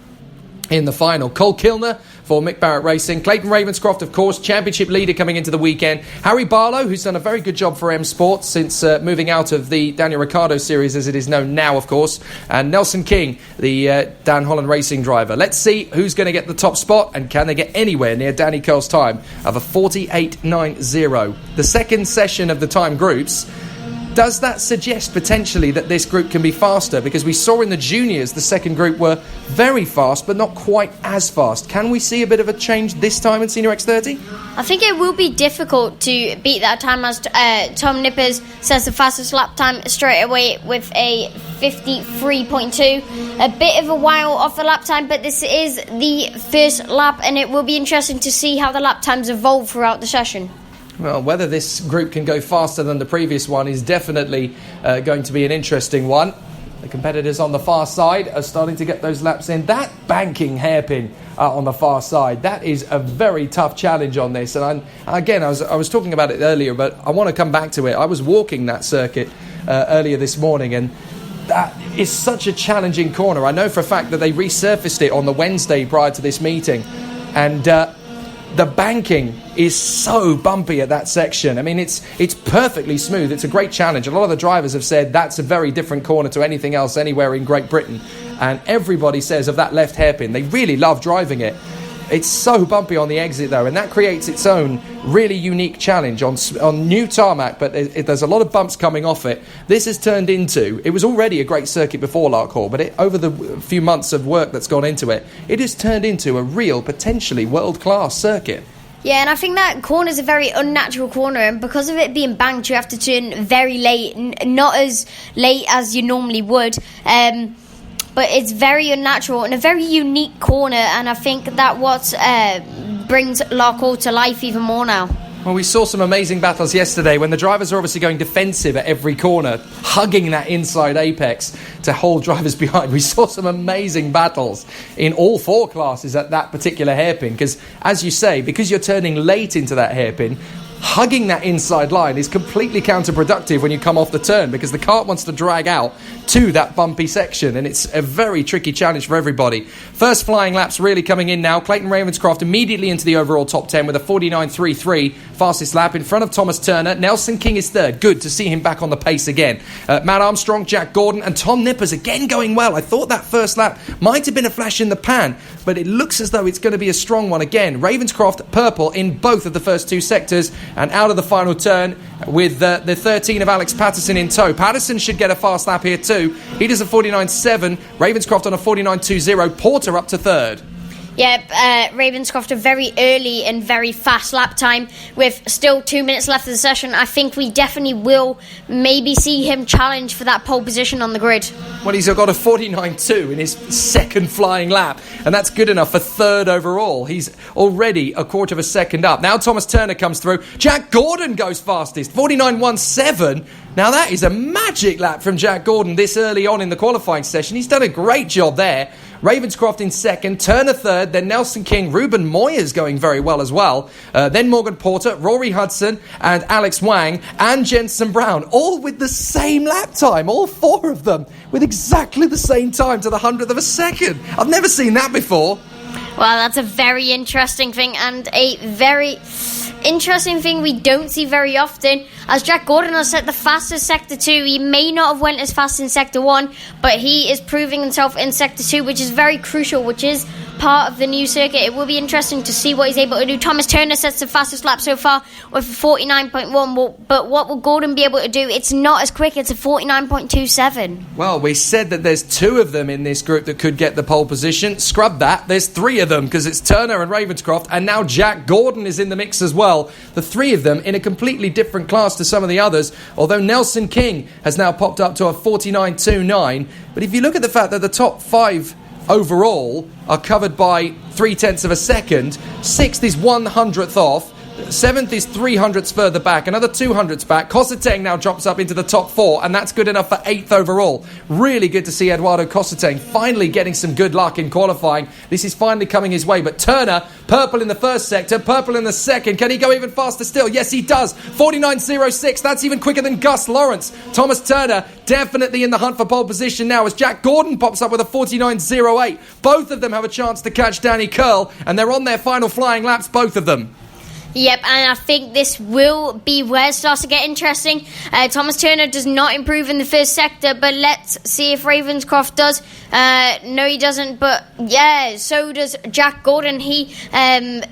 in the final. Cole Kilner for Mick Barrett Racing. Clayton Ravenscroft, of course, championship leader coming into the weekend. Harry Barlow, who's done a very good job for M Sport since moving out of the Daniel Ricciardo series as it is known now, of course. And Nelson King, the Dan Holland Racing driver. Let's see who's going to get the top spot and can they get anywhere near Danny Curl's time of a 48.90. The second session of the time groups Does that suggest potentially that this group can be faster? Because we saw in the juniors the second group were very fast, but not quite as fast. Can we see a bit of a change this time in Senior X30? I think it will be difficult to beat that time, as Tom Nippers says the fastest lap time straight away with a 53.2. A bit of a while off the lap time, but this is the first lap, and it will be interesting to see how the lap times evolve throughout the session. Well, whether this group can go faster than the previous one is definitely going to be an interesting one. The competitors on the far side are starting to get those laps in. That banking hairpin on the far side, that is a very tough challenge on this. And I was talking about it earlier, but I want to come back to it. I was walking that circuit earlier this morning, and that is such a challenging corner. I know for a fact that they resurfaced it on the Wednesday prior to this meeting, and the banking is so bumpy at that section. I mean, it's perfectly smooth. It's a great challenge. A lot of the drivers have said that's a very different corner to anything else anywhere in Great Britain. And everybody says of that left hairpin, they really love driving it. It's so bumpy on the exit, though, and that creates its own really unique challenge on new tarmac, but there's a lot of bumps coming off it. This has turned into, it was already a great circuit before Larkhall, but over the few months of work that's gone into it, it has turned into a real, potentially world-class circuit. Yeah, and I think that corner is a very unnatural corner, and because of it being banked, you have to turn very late, not as late as you normally would. But it's very unnatural and a very unique corner, and I think that what brings Larkhall to life even more now. Well, we saw some amazing battles yesterday when the drivers are obviously going defensive at every corner, hugging that inside apex to hold drivers behind. We saw some amazing battles in all four classes at that particular hairpin, because, as you say, because you're turning late into that hairpin, hugging that inside line is completely counterproductive when you come off the turn, because the kart wants to drag out to that bumpy section, and it's a very tricky challenge for everybody. First flying laps really coming in now. Clayton Ravenscroft immediately into the overall top 10 with a 49.33 fastest lap in front of Thomas Turner. Nelson King is third. Good to see him back on the pace again. Matt Armstrong, Jack Gordon and Tom Nippers again going well. I thought that first lap might have been a flash in the pan, but it looks as though it's going to be a strong one again. Ravenscroft purple in both of the first two sectors, and out of the final turn with the 13 of Alex Patterson in tow. Patterson should get a fast lap here too. He does a 49.7. Ravenscroft on a 49.20. Porter up to third. Yeah, Ravenscroft a very early and very fast lap time with still 2 minutes left of the session. I think we definitely will maybe see him challenge for that pole position on the grid. Well, he's got a 49.2 in his second flying lap, and that's good enough for third overall. He's already a quarter of a second up. Now Thomas Turner comes through. Jack Gordon goes fastest, 49.17. Now that is a magic lap from Jack Gordon this early on in the qualifying session. He's done a great job there. Ravenscroft in second, Turner third, then Nelson King. Ruben Moyer's going very well as well. Then Morgan Porter, Rory Hudson and Alex Wang and Jensen Brown, all with the same lap time, all four of them with exactly the same time to the 100th of a second. I've never seen that before. Well, that's a very interesting thing, and a very interesting thing we don't see very often, as Jack Gordon has set the fastest Sector 2. He may not have went as fast in Sector 1, but he is proving himself in Sector 2, which is very crucial, which is part of the new circuit. It will be interesting to see what he's able to do. Thomas Turner sets the fastest lap so far with 49.1, but what will Gordon be able to do? It's not as quick, it's a 49.27. Well, we said that there's two of them in this group that could get the pole position. Scrub that, there's three of them, because it's Turner and Ravenscroft, and now Jack Gordon is in the mix as well. The three of them in a completely different class to some of the others, although Nelson King has now popped up to a 49.29. But if you look at the fact that the top five overall are covered by 0.3 of a second, sixth is 100th off, seventh is 300ths further back, another 200ths back. Cosseteng now drops up into the top four, and that's good enough for 8th overall. Really good to see Eduardo Cosseteng finally getting some good luck in qualifying. This is finally coming his way, but Turner, purple in the first sector, purple in the second. Can he go even faster still? Yes, he does. 49.06. That's even quicker than Gus Lawrence. Thomas Turner definitely in the hunt for pole position now as Jack Gordon pops up with a 49.08. Both of them have a chance to catch Danny Curl, and they're on their final flying laps, both of them. Yep, and I think this will be where it starts to get interesting. Thomas Turner does not improve in the first sector, but let's see if Ravenscroft does. No, he doesn't, but yeah, so does Jack Gordon. He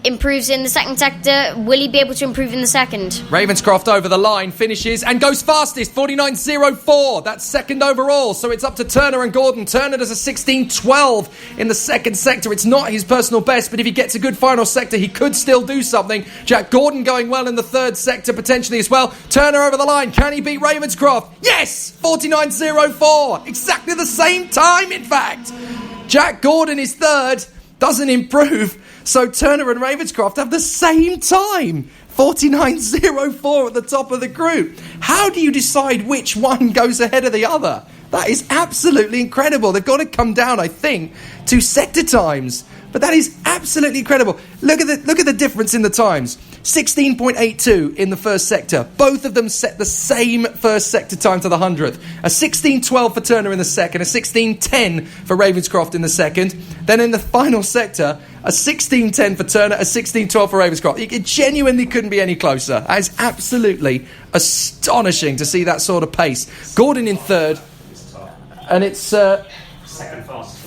improves in the second sector. Will he be able to improve in the second? Ravenscroft over the line, finishes and goes fastest, 49.04. That's second overall, so it's up to Turner and Gordon. Turner does a 16.12 in the second sector. It's not his personal best, but if he gets a good final sector, he could still do something. Jack Gordon going well in the third sector potentially as well. Turner over the line. Can he beat Ravenscroft? Yes! 49.04. Exactly the same time, in fact. Jack Gordon is third. Doesn't improve. So Turner and Ravenscroft have the same time. 49.04 at the top of the group. How do you decide which one goes ahead of the other? That is absolutely incredible. They've got to come down, I think, to sector times. But that is absolutely incredible. Look at the difference in the times. 16.82 in the first sector. Both of them set the same first sector time to the 100th. A 16.12 for Turner in the second, a 16.10 for Ravenscroft in the second. Then in the final sector, a 16.10 for Turner, a 16.12 for Ravenscroft. It genuinely couldn't be any closer. That is absolutely astonishing to see that sort of pace. Gordon in third. And it's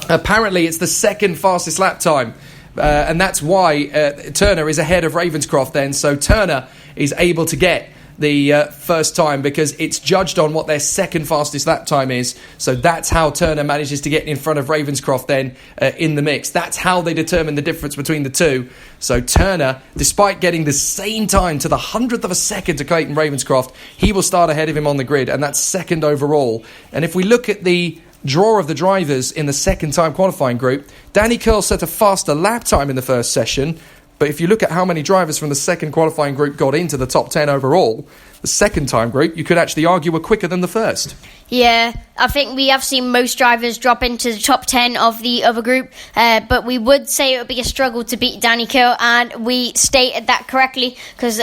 apparently it's the second fastest lap time, and that's why Turner is ahead of Ravenscroft then. So Turner is able to get the first time because it's judged on what their second fastest lap time is. So that's how Turner manages to get in front of Ravenscroft then in the mix. That's how they determine the difference between the two. So Turner, despite getting the same time to the 100th of a second to Clayton Ravenscroft, he will start ahead of him on the grid, and that's second overall. And if we look at the draw of the drivers in the second time qualifying group, Danny Curl set a faster lap time in the first session, but if you look at how many drivers from the second qualifying group got into the top 10 overall, the second time group, you could actually argue were quicker than the first. Yeah, I think we have seen most drivers drop into the top 10 of the other group, but we would say it would be a struggle to beat Danny Curl, and we stated that correctly because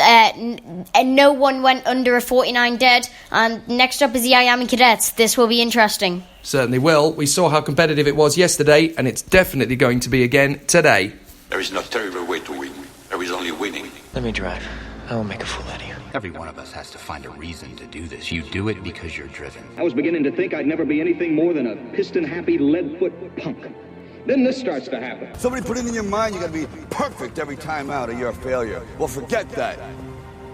no one went under a 49 dead. And next up is the IAME Cadets. This will be interesting. Certainly will. We saw how competitive it was yesterday, and it's definitely going to be again today. There is no terrible way to win. There is only winning. Let me drive. I will make a fool out of you. Every one of us has to find a reason to do this. You do it because you're driven. I was beginning to think I'd never be anything more than a piston-happy lead-foot punk. Then this starts to happen. Somebody put it in your mind you gotta be perfect every time out or you're a failure. Well, forget that.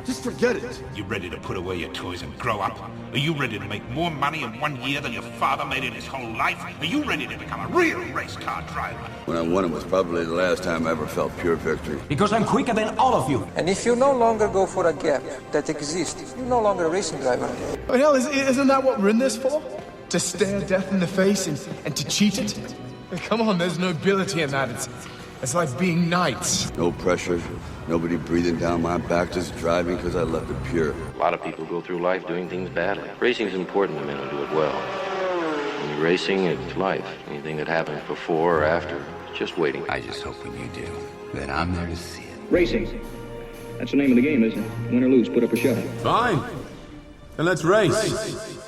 Just forget it. You ready to put away your toys and grow up? Are you ready to make more money in 1 year than your father made in his whole life? Are you ready to become a real race car driver? When I won it was probably the last time I ever felt pure victory. Because I'm quicker than all of you. And if you no longer go for a gap that exists, you're no longer a racing driver. Oh, hell, isn't that what we're in this for? To stare death in the face and to cheat it? Come on, there's nobility in that. It's like being knights. No pressure, nobody breathing down my back, just driving because I left it pure. A lot of people go through life doing things badly. Racing's important to men who do it well. When you're racing, it's life. Anything that happens before or after, it's just waiting. I just hope when you do, that I'm there to see it. Racing. That's the name of the game, isn't it? Win or lose, put up or shut up. Fine. Then let's race.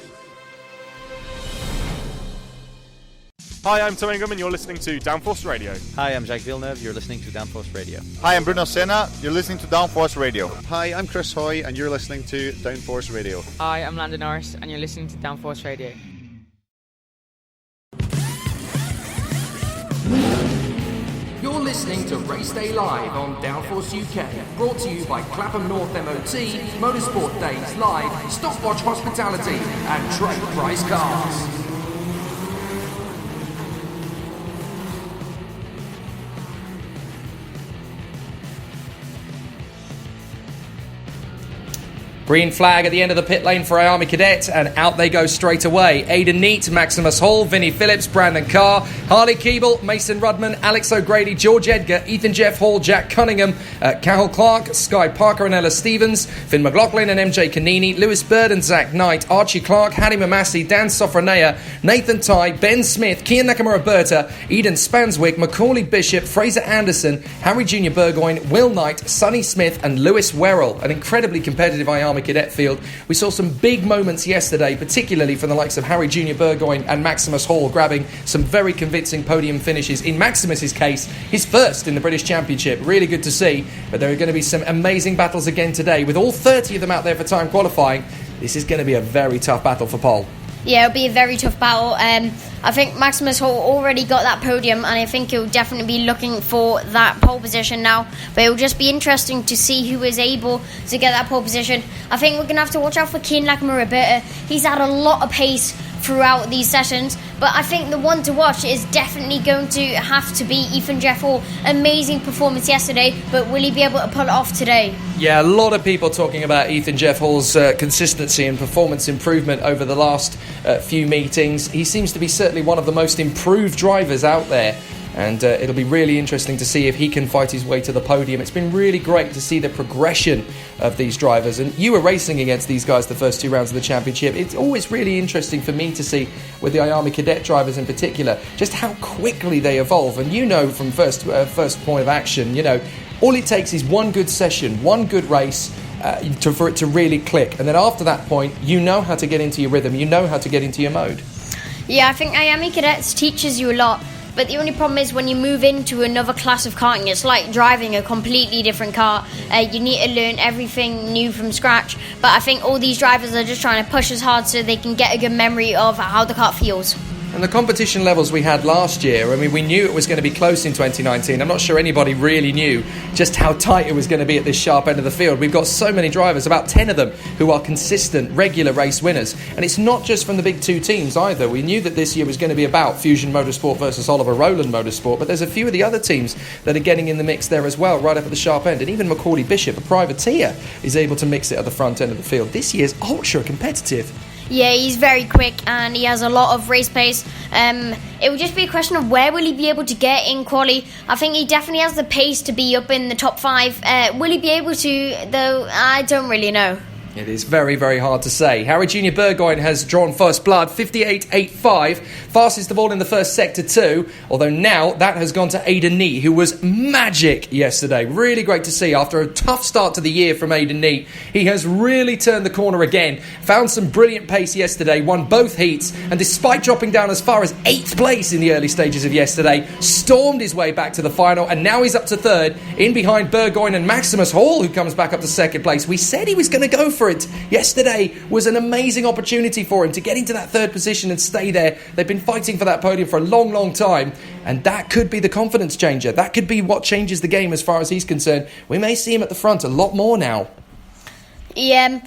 Hi, I'm Tom Ingham and you're listening to Downforce Radio. Hi, I'm Jacques Villeneuve. You're listening to Downforce Radio. Hi, I'm Bruno Senna. You're listening to Downforce Radio. Hi, I'm Chris Hoy, and you're listening to Downforce Radio. Hi, I'm Landon Norris, and you're listening to Downforce Radio. You're listening to Race Day Live on Downforce UK, brought to you by Clapham North MOT, Motorsport Days Live, Stopwatch Hospitality, and Trade Price Cars. Green flag at the end of the pit lane for IAME Cadet, and out they go straight away. Aidan Neat, Maximus Hall, Vinnie Phillips, Brandon Carr, Harley Keeble, Mason Rudman, Alex O'Grady, George Edgar, Ethan Jeff Hall, Jack Cunningham, Cahill Clark, Sky Parker and Ella Stevens, Finn McLaughlin and MJ Canini, Lewis Bird and Zach Knight, Archie Clark, Hattie Mamasi, Dan Sofranea, Nathan Ty, Ben Smith, Kian Nakamura Berta, Eden Spanswick, Macaulay Bishop, Fraser Anderson, Harry Jr. Burgoyne, Will Knight, Sonny Smith and Lewis Werrell. An incredibly competitive IAME IAME cadet field. We saw some big moments yesterday, particularly from the likes of Harry Junior Burgoyne and Maximus Hall, grabbing some very convincing podium finishes. In Maximus's case, his first in the British Championship. Really good to see. But there are going to be some amazing battles again today. With all 30 of them out there for time qualifying, this is going to be a very tough battle for pole. Yeah, it'll be a very tough battle. I think Maximus Hall already got that podium, and I think he'll definitely be looking for that pole position now. But it'll just be interesting to see who is able to get that pole position. I think we're going to have to watch out for Keen Nakamura. He's had a lot of pace throughout these sessions, but I think the one to watch is definitely going to have to be Ethan Jeff Hall. Amazing performance yesterday, but will he be able to pull it off today? Yeah, a lot of people talking about Ethan Jeff Hall's consistency and performance improvement over the last few meetings. He seems to be certainly one of the most improved drivers out there. And it'll be really interesting to see if he can fight his way to the podium. It's been really great to see the progression of these drivers. And you were racing against these guys the first 2 rounds of the championship. It's always really interesting for me to see, with the IAME cadet drivers in particular, just how quickly they evolve. And you know from first point of action, you know, all it takes is one good session, one good race for it to really click. And then after that point, you know how to get into your rhythm. You know how to get into your mode. Yeah, I think IAME cadets teaches you a lot. But the only problem is when you move into another class of karting, it's like driving a completely different car. You need to learn everything new from scratch. But I think all these drivers are just trying to push as hard so they can get a good memory of how the kart feels. And the competition levels we had last year, I mean, we knew it was going to be close in 2019. I'm not sure anybody really knew just how tight it was going to be at this sharp end of the field. We've got so many drivers, about 10 of them, who are consistent, regular race winners. And it's not just from the big 2 teams either. We knew that this year was going to be about Fusion Motorsport versus Oliver Rowland Motorsport, but there's a few of the other teams that are getting in the mix there as well, right up at the sharp end. And even Macaulay Bishop, a privateer, is able to mix it at the front end of the field. This year's ultra competitive. Yeah, he's very quick and he has a lot of race pace. It will just be a question of where will he be able to get in quali. I think he definitely has the pace to be up in the top 5. Will he be able to, though? I don't really know. It is very, very hard to say. Harry Junior Burgoyne has drawn first blood, 58.85. Fastest of all in the first sector too, although now that has gone to Aidan Neat, who was magic yesterday. Really great to see. After a tough start to the year from Aidan Neat, he has really turned the corner again. Found some brilliant pace yesterday, won both heats, and despite dropping down as far as 8th place in the early stages of yesterday, stormed his way back to the final, and now he's up to 3rd, in behind Burgoyne and Maximus Hall, who comes back up to 2nd place. We said he was going to go for it. Yesterday was an amazing opportunity for him to get into that 3rd position and stay there. They've been fighting for that podium for a long, long time, and that could be the confidence changer. That could be what changes the game as far as he's concerned. We may see him at the front a lot more now. Yeah,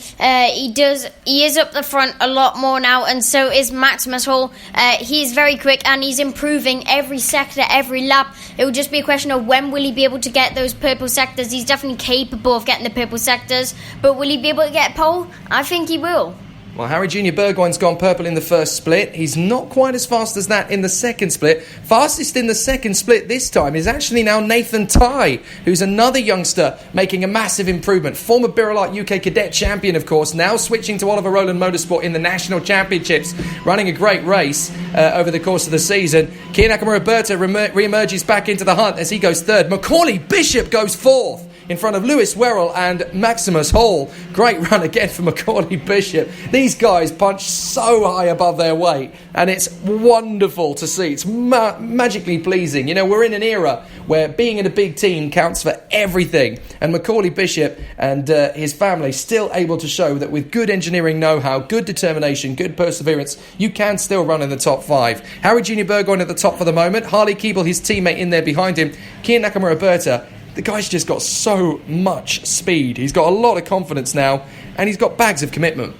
he does. He is up the front a lot more now, and so is Maximus Hall. He's very quick and he's improving every sector, every lap. It will just be a question of when will he be able to get those purple sectors. He's definitely capable of getting the purple sectors, but will he be able to get pole? I think he will. Well, Harry Junior Burgoyne's gone purple in the first split. He's not quite as fast as that in the second split. Fastest in the second split this time is actually now Nathan Tye, who's another youngster making a massive improvement. Former Birrelite UK Cadet Champion, of course, now switching to Oliver Rowland Motorsport in the National Championships, running a great race over the course of the season. Kian Nakamura re-emerges back into the hunt as he goes 3rd. Macaulay Bishop goes 4th. In front of Lewis Werrell and Maximus Hall. Great run again for Macaulay Bishop. These guys punch so high above their weight, and it's wonderful to see. It's magically pleasing. You know, we're in an era where being in a big team counts for everything, and Macaulay Bishop and his family still able to show that with good engineering know-how, good determination, good perseverance, you can still run in the top 5. Harry Junior Burgoyne at the top for the moment. Harley Keeble, his teammate, in there behind him. Kian Nakamura. The guy's just got so much speed. He's got a lot of confidence now, and he's got bags of commitment.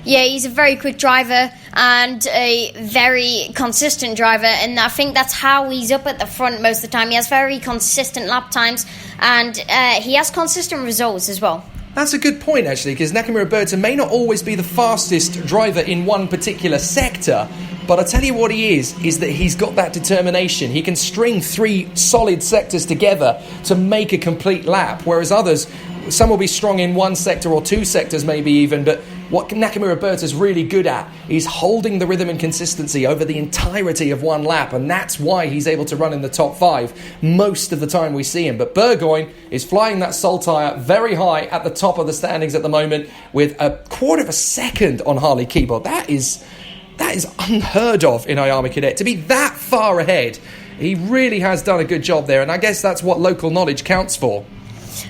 Yeah, he's a very quick driver and a very consistent driver, and I think that's how he's up at the front most of the time. He has very consistent lap times, and he has consistent results as well. That's a good point, actually, because Nakamura may not always be the fastest driver in one particular sector, but I tell you what he is that he's got that determination. He can string 3 solid sectors together to make a complete lap, whereas others, some will be strong in one sector or 2 sectors maybe even, but what Nakamura Berta's really good at is holding the rhythm and consistency over the entirety of one lap, and that's why he's able to run in the top 5 most of the time we see him. But Burgoyne is flying that sole tyre very high at the top of the standings at the moment with a quarter of a second on Harley Keeble. That is unheard of in IAME Cadet. To be that far ahead, he really has done a good job there, and I guess that's what local knowledge counts for.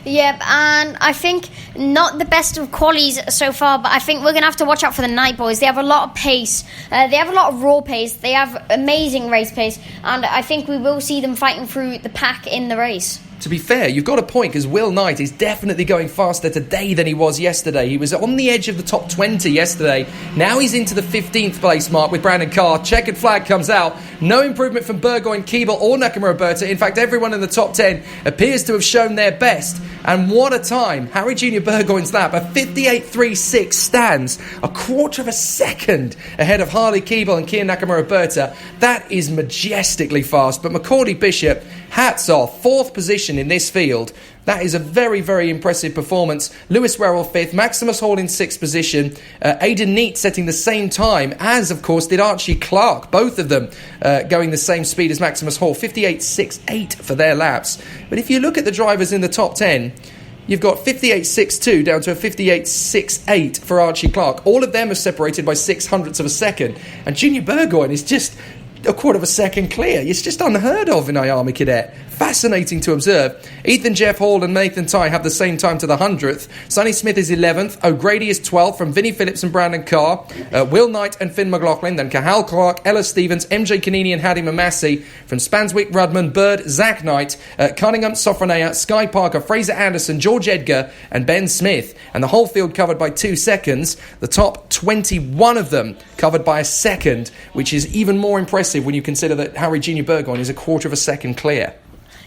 Yep, and I think not the best of qualies so far, but I think we're going to have to watch out for the Night Boys. They have a lot of pace, they have a lot of raw pace, they have amazing race pace, and I think we will see them fighting through the pack in the race. To be fair, you've got a point, because Will Knight is definitely going faster today than he was yesterday. He was on the edge of the top 20 yesterday. Now he's into the 15th place mark with Brandon Carr. Checkered flag comes out. No improvement from Burgoyne, Keeble or Nakamura Berta. In fact, everyone in the top 10 appears to have shown their best. And what a time. Harry Junior Burgoyne's lap, a 58.36, stands a quarter of a second ahead of Harley Keeble and Kian Nakamura Berta. That is majestically fast. But Macaulay Bishop, hats off, 4th position in this field. That is a very, very impressive performance. Lewis Werrell 5th, Maximus Hall in 6th position, Aidan Neat setting the same time, as of course did Archie Clark, both of them going the same speed as Maximus Hall, 58.68 for their laps. But if you look at the drivers in the top 10, you've got 58.62 down to a 58.68 for Archie Clark. All of them are separated by 0.06 of a second, and Junior Burgoyne is just a quarter of a second clear. It's just unheard of in IAME Cadet. Fascinating to observe. Ethan Jeff Hall and Nathan Ty have the same time to the 100th. Sonny Smith is 11th. O'Grady is 12th from Vinnie Phillips and Brandon Carr. Will Knight and Finn McLaughlin. Then Cahal Clark, Ella Stevens, MJ Canini and Hadi Mamassi. From Spanswick, Rudman, Bird, Zach Knight, Cunningham, Sofronea, Sky Parker, Fraser Anderson, George Edgar and Ben Smith. And the whole field covered by 2 seconds. The top 21 of them covered by a second, which is even more impressive when you consider that Harry Junior Burgoyne is a quarter of a second clear.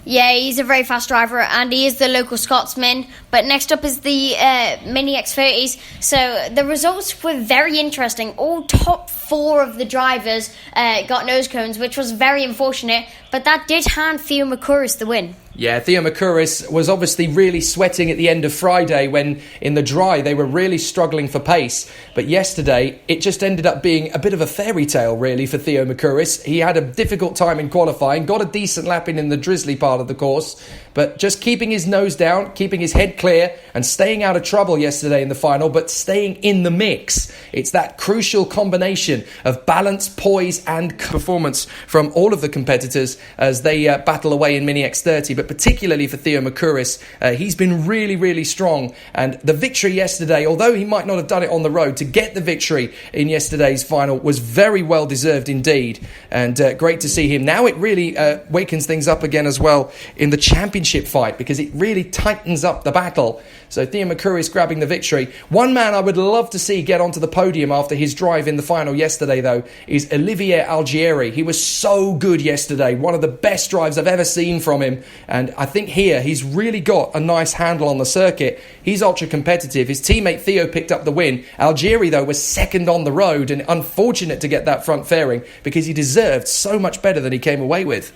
Yeah, he's a very fast driver, and he is the local Scotsman. But next up is the Mini X30s. So the results were very interesting. All top 4 of the drivers got nose cones, which was very unfortunate. But that did hand Theo Makuris the win. Yeah, Theo Makuris was obviously really sweating at the end of Friday when in the dry they were really struggling for pace. But yesterday it just ended up being a bit of a fairy tale really for Theo Makuris. He had a difficult time in qualifying, got a decent lap in the drizzly part of the course, but just keeping his nose down, keeping his head clear and staying out of trouble yesterday in the final, but staying in the mix. It's that crucial combination of balance, poise and performance from all of the competitors as they battle away in Mini X30. But particularly for Theo Makuris, he's been really, really strong. And the victory yesterday, although he might not have done it on the road, to get the victory in yesterday's final was very well deserved indeed. And great to see him. Now it really wakens things up again as well in the championship fight, because it really tightens up the battle. So Theo Makuris grabbing the victory. One man I would love to see get onto the podium after his drive in the final yesterday, though, is Olivier Algieri. He was so good yesterday. One of the best drives I've ever seen from him. And I think here he's really got a nice handle on the circuit. He's ultra competitive. His teammate Theo picked up the win. Algieri, though, was second on the road, and unfortunate to get that front fairing because he deserved so much better than he came away with.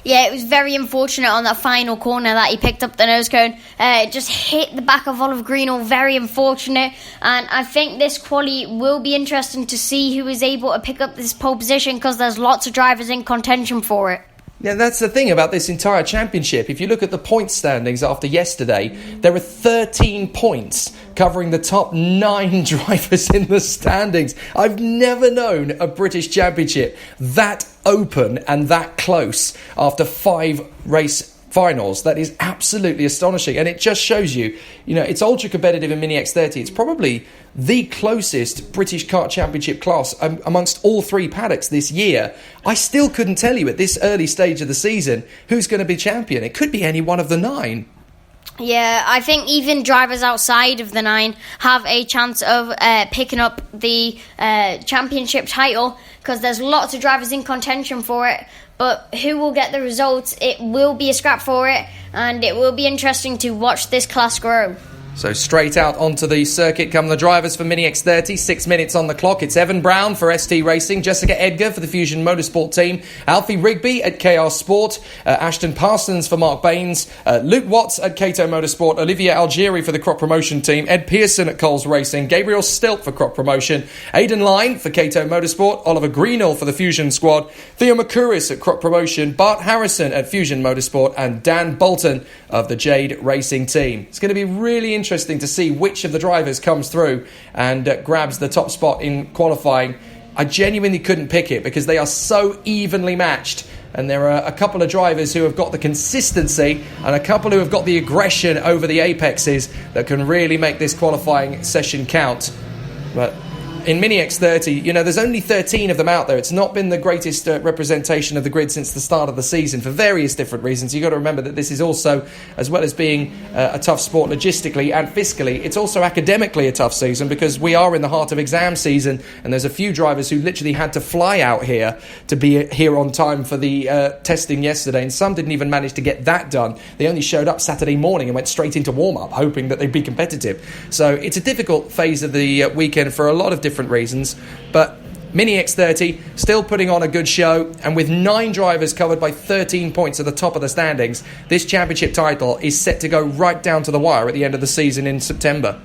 Yeah, it was very unfortunate on that final corner that he picked up the nose cone. It just hit the back of Olive Greenall, very unfortunate. And I think this quali will be interesting to see who is able to pick up this pole position, because there's lots of drivers in contention for it. Yeah, that's the thing about this entire championship. If you look at the point standings after yesterday, there are 13 points covering the top 9 drivers in the standings. I've never known a British championship that open and that close after 5 race finals. That is absolutely astonishing, and it just shows you, it's ultra competitive in Mini X30. It's probably the closest British kart championship class amongst all 3 paddocks this year. I still couldn't tell you at this early stage of the season who's going to be champion. It could be any one of the 9. Yeah, I think even drivers outside of the 9 have a chance of picking up the championship title, because there's lots of drivers in contention for it. But who will get the results? It will be a scrap for it, and it will be interesting to watch this class grow. So straight out onto the circuit come the drivers for Mini X30. 6 minutes on the clock. It's Evan Brown for ST Racing, Jessica Edgar for the Fusion Motorsport team, Alfie Rigby at KR Sport, Ashton Parsons for Mark Baines, Luke Watts at Cato Motorsport, Olivia Algieri for the Crop Promotion team, Ed Pearson at Coles Racing, Gabriel Stilt for Crop Promotion, Aidan Line for Cato Motorsport, Oliver Greenall for the Fusion squad, Theo McCouris at Crop Promotion, Bart Harrison at Fusion Motorsport, and Dan Bolton of the Jade Racing team. It's going to be really interesting to see which of the drivers comes through and grabs the top spot in qualifying. I genuinely couldn't pick it because they are so evenly matched, and there are a couple of drivers who have got the consistency and a couple who have got the aggression over the apexes that can really make this qualifying session count. But in Mini X30, there's only 13 of them out there. It's not been the greatest representation of the grid since the start of the season for various different reasons. You've got to remember that this is also, as well as being a tough sport logistically and fiscally, it's also academically a tough season because we are in the heart of exam season, and there's a few drivers who literally had to fly out here to be here on time for the testing yesterday, and some didn't even manage to get that done. They only showed up Saturday morning and went straight into warm-up, hoping that they'd be competitive. So it's a difficult phase of the weekend for a lot of different reasons, but Mini X30 still putting on a good show, and with 9 drivers covered by 13 points at the top of the standings, this championship title is set to go right down to the wire at the end of the season in September.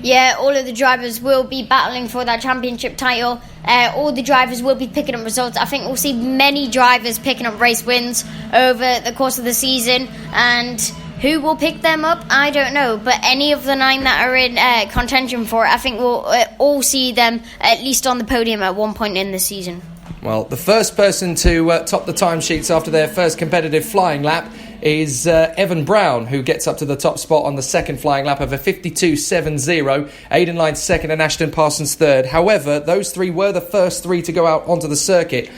Yeah, all of the drivers will be battling for that championship title. All the drivers will be picking up results. I think we'll see many drivers picking up race wins over the course of the season, and who will pick them up, I don't know. But any of the 9 that are in contention for it, I think we'll all see them at least on the podium at one point in the season. Well, the first person to top the timesheets after their first competitive flying lap is Evan Brown, who gets up to the top spot on the second flying lap of a 52.70. Aidan Line second and Ashton Parsons third. However, those 3 were the first 3 to go out onto the circuit.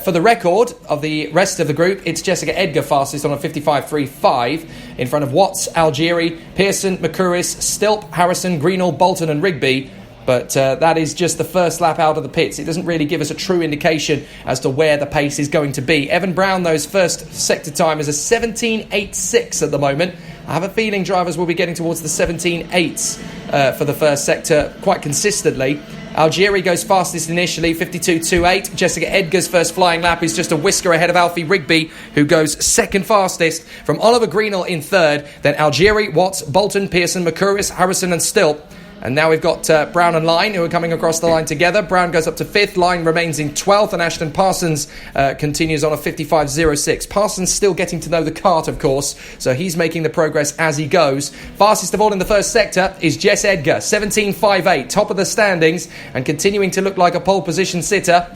For the record of the rest of the group, it's Jessica Edgar fastest on a 55.35 in front of Watts, Algieri, Pearson, McCouris, Stilp, Harrison, Greenall, Bolton and Rigby. But that is just the first lap out of the pits. It doesn't really give us a true indication as to where the pace is going to be. Evan Brown, those first sector time is a 17.86 at the moment. I have a feeling drivers will be getting towards the 17.8s for the first sector quite consistently. Algieri goes fastest initially, 52.28. Jessica Edgar's first flying lap is just a whisker ahead of Alfie Rigby, who goes second fastest, from Oliver Greenall in third, then Algieri, Watts, Bolton, Pearson, McCouris, Harrison and Stilp. And now we've got Brown and Line, who are coming across the line together. Brown goes up to 5th, Line remains in 12th, and Ashton Parsons continues on a 55.06. Parsons still getting to know the kart, of course, so he's making the progress as he goes. Fastest of all in the first sector is Jess Edgar, 17.58, top of the standings, and continuing to look like a pole position sitter.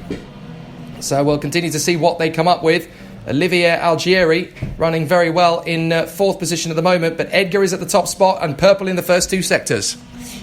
So we'll continue to see what they come up with. Olivia Algieri running very well in 4th position at the moment, but Edgar is at the top spot and purple in the first 2 sectors.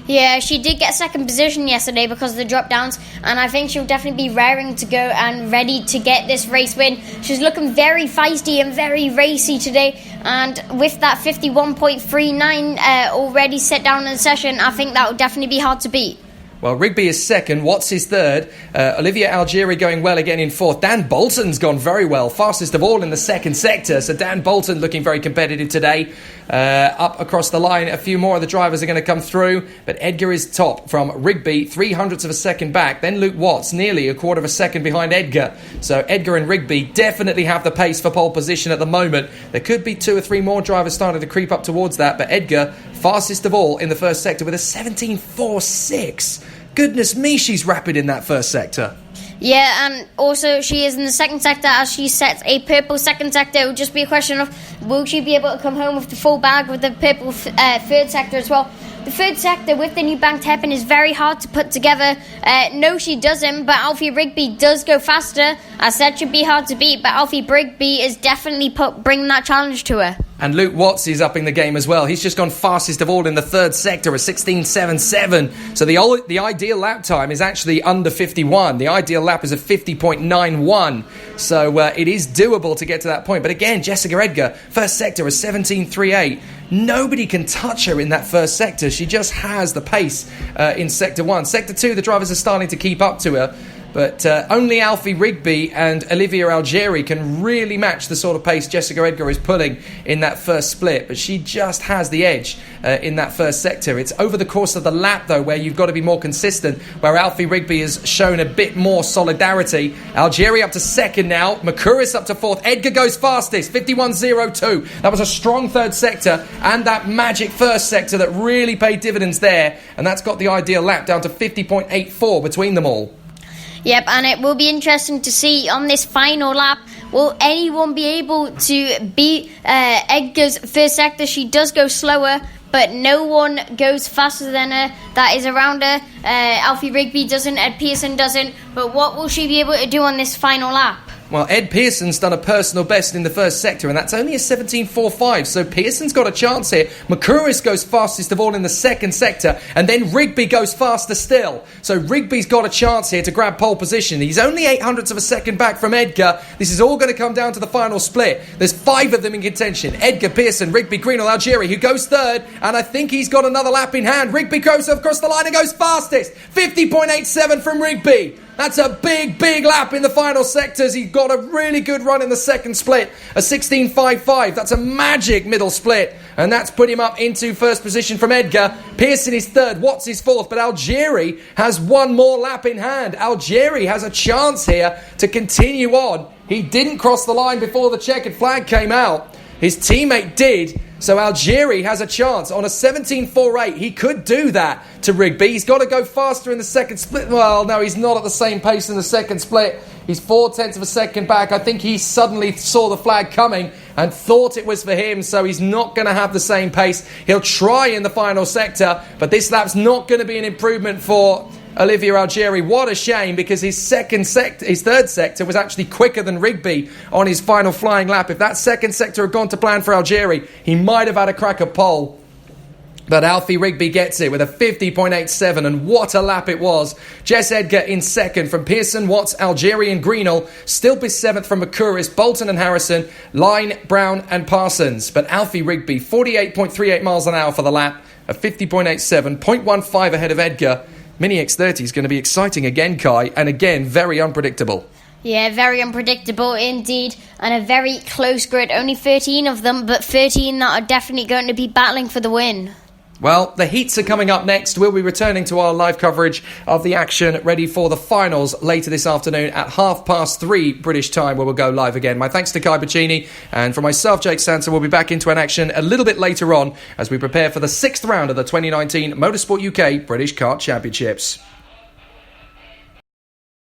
Yeah, she did get second position yesterday because of the drop downs, and I think she'll definitely be raring to go and ready to get this race win. She's looking very feisty and very racy today, and with that 51.39 already set down in the session, I think that will definitely be hard to beat. Well, Rigby is second, Watts is third, Olivia Algieri going well again in 4th. Dan Bolton's gone very well, fastest of all in the second sector, so Dan Bolton looking very competitive today. Up across the line, a few more of the drivers are going to come through, but Edgar is top from Rigby, 0.03 of a second back, then Luke Watts nearly a quarter of a second behind Edgar. So Edgar and Rigby definitely have the pace for pole position at the moment. There could be 2 or 3 more drivers starting to creep up towards that, but Edgar fastest of all in the first sector with a 17.46. Goodness me, she's rapid in that first sector. Yeah, and also she is in the second sector as she sets a purple second sector. It will just be a question of will she be able to come home with the full bag with the purple third sector as well. The third sector with the new banked hairpin is very hard to put together. No, she doesn't, but Alfie Rigby does go faster. I said she'd be hard to beat, but Alfie Rigby is definitely bringing that challenge to her. And Luke Watts is upping the game as well. He's just gone fastest of all in the third sector at 16.77. So the ideal lap time is actually under 51. The ideal lap is a 50.91. So it is doable to get to that point. But again, Jessica Edgar, first sector is 17.38. Nobody can touch her in that first sector. She just has the pace in sector 1. Sector 2, the drivers are starting to keep up to her. But only Alfie Rigby and Olivia Algieri can really match the sort of pace Jessica Edgar is pulling in that first split. But she just has the edge in that first sector. It's over the course of the lap, though, where you've got to be more consistent, where Alfie Rigby has shown a bit more solidarity. Algieri up to second now. Makuris up to fourth. Edgar goes fastest, 51.02. That was a strong third sector, and that magic first sector that really paid dividends there. And that's got the ideal lap down to 50.84 between them all. Yep, and it will be interesting to see on this final lap, will anyone be able to beat Edgar's first sector? She does go slower, but no one goes faster than her. That is around her. Alfie Rigby doesn't, Ed Pearson doesn't. But what will she be able to do on this final lap? Well, Ed Pearson's done a personal best in the first sector, and that's only a 17.45, so Pearson's got a chance here. Makuris goes fastest of all in the second sector, and then Rigby goes faster still. So Rigby's got a chance here to grab pole position. He's only 0.08 of a second back from Edgar. This is all going to come down to the final split. There's 5 of them in contention. Edgar, Pearson, Rigby, Greenall, Algieri, who goes third, and I think he's got another lap in hand. Rigby goes across the line and goes fastest. 50.87 from Rigby. That's a big, big lap in the final sectors. He got a really good run in the second split, a 16.55. That's a magic middle split, and that's put him up into first position from Edgar. Pearson is third, Watts is fourth, but Algieri has one more lap in hand. Algieri has a chance here to continue on. He didn't cross the line before the checkered flag came out. His teammate did. So Algieri has a chance on a 17.48. He could do that to Rigby. He's got to go faster in the second split. Well, no, he's not at the same pace in the second split. He's 0.4 of a second back. I think he suddenly saw the flag coming and thought it was for him, so he's not going to have the same pace. He'll try in the final sector, but this lap's not going to be an improvement for Olivia Algieri. What a shame, because his third sector was actually quicker than Rigby on his final flying lap. If that second sector had gone to plan for Algieri, he might have had a crack at pole. But Alfie Rigby gets it with a 50.87, and what a lap it was. Jess Edgar in second from Pearson, Watts, Algieri and Greenall. Stilp is seventh from Makuris, Bolton and Harrison, Line, Brown and Parsons. But Alfie Rigby, 48.38 miles an hour for the lap, a 50.87, 0.15 ahead of Edgar. Mini X30 is going to be exciting again, Kai, and again, very unpredictable. Yeah, very unpredictable indeed, and a very close grid. Only 13 of them, but 13 that are definitely going to be battling for the win. Well, the heats are coming up next. We'll be returning to our live coverage of the action, ready for the finals later this afternoon at 3:30 British time, where we'll go live again. My thanks to Kai Bacchini, and for myself, Jake Sansa. We'll be back into an action a little bit later on as we prepare for the 6th round of the 2019 Motorsport UK British Kart Championships.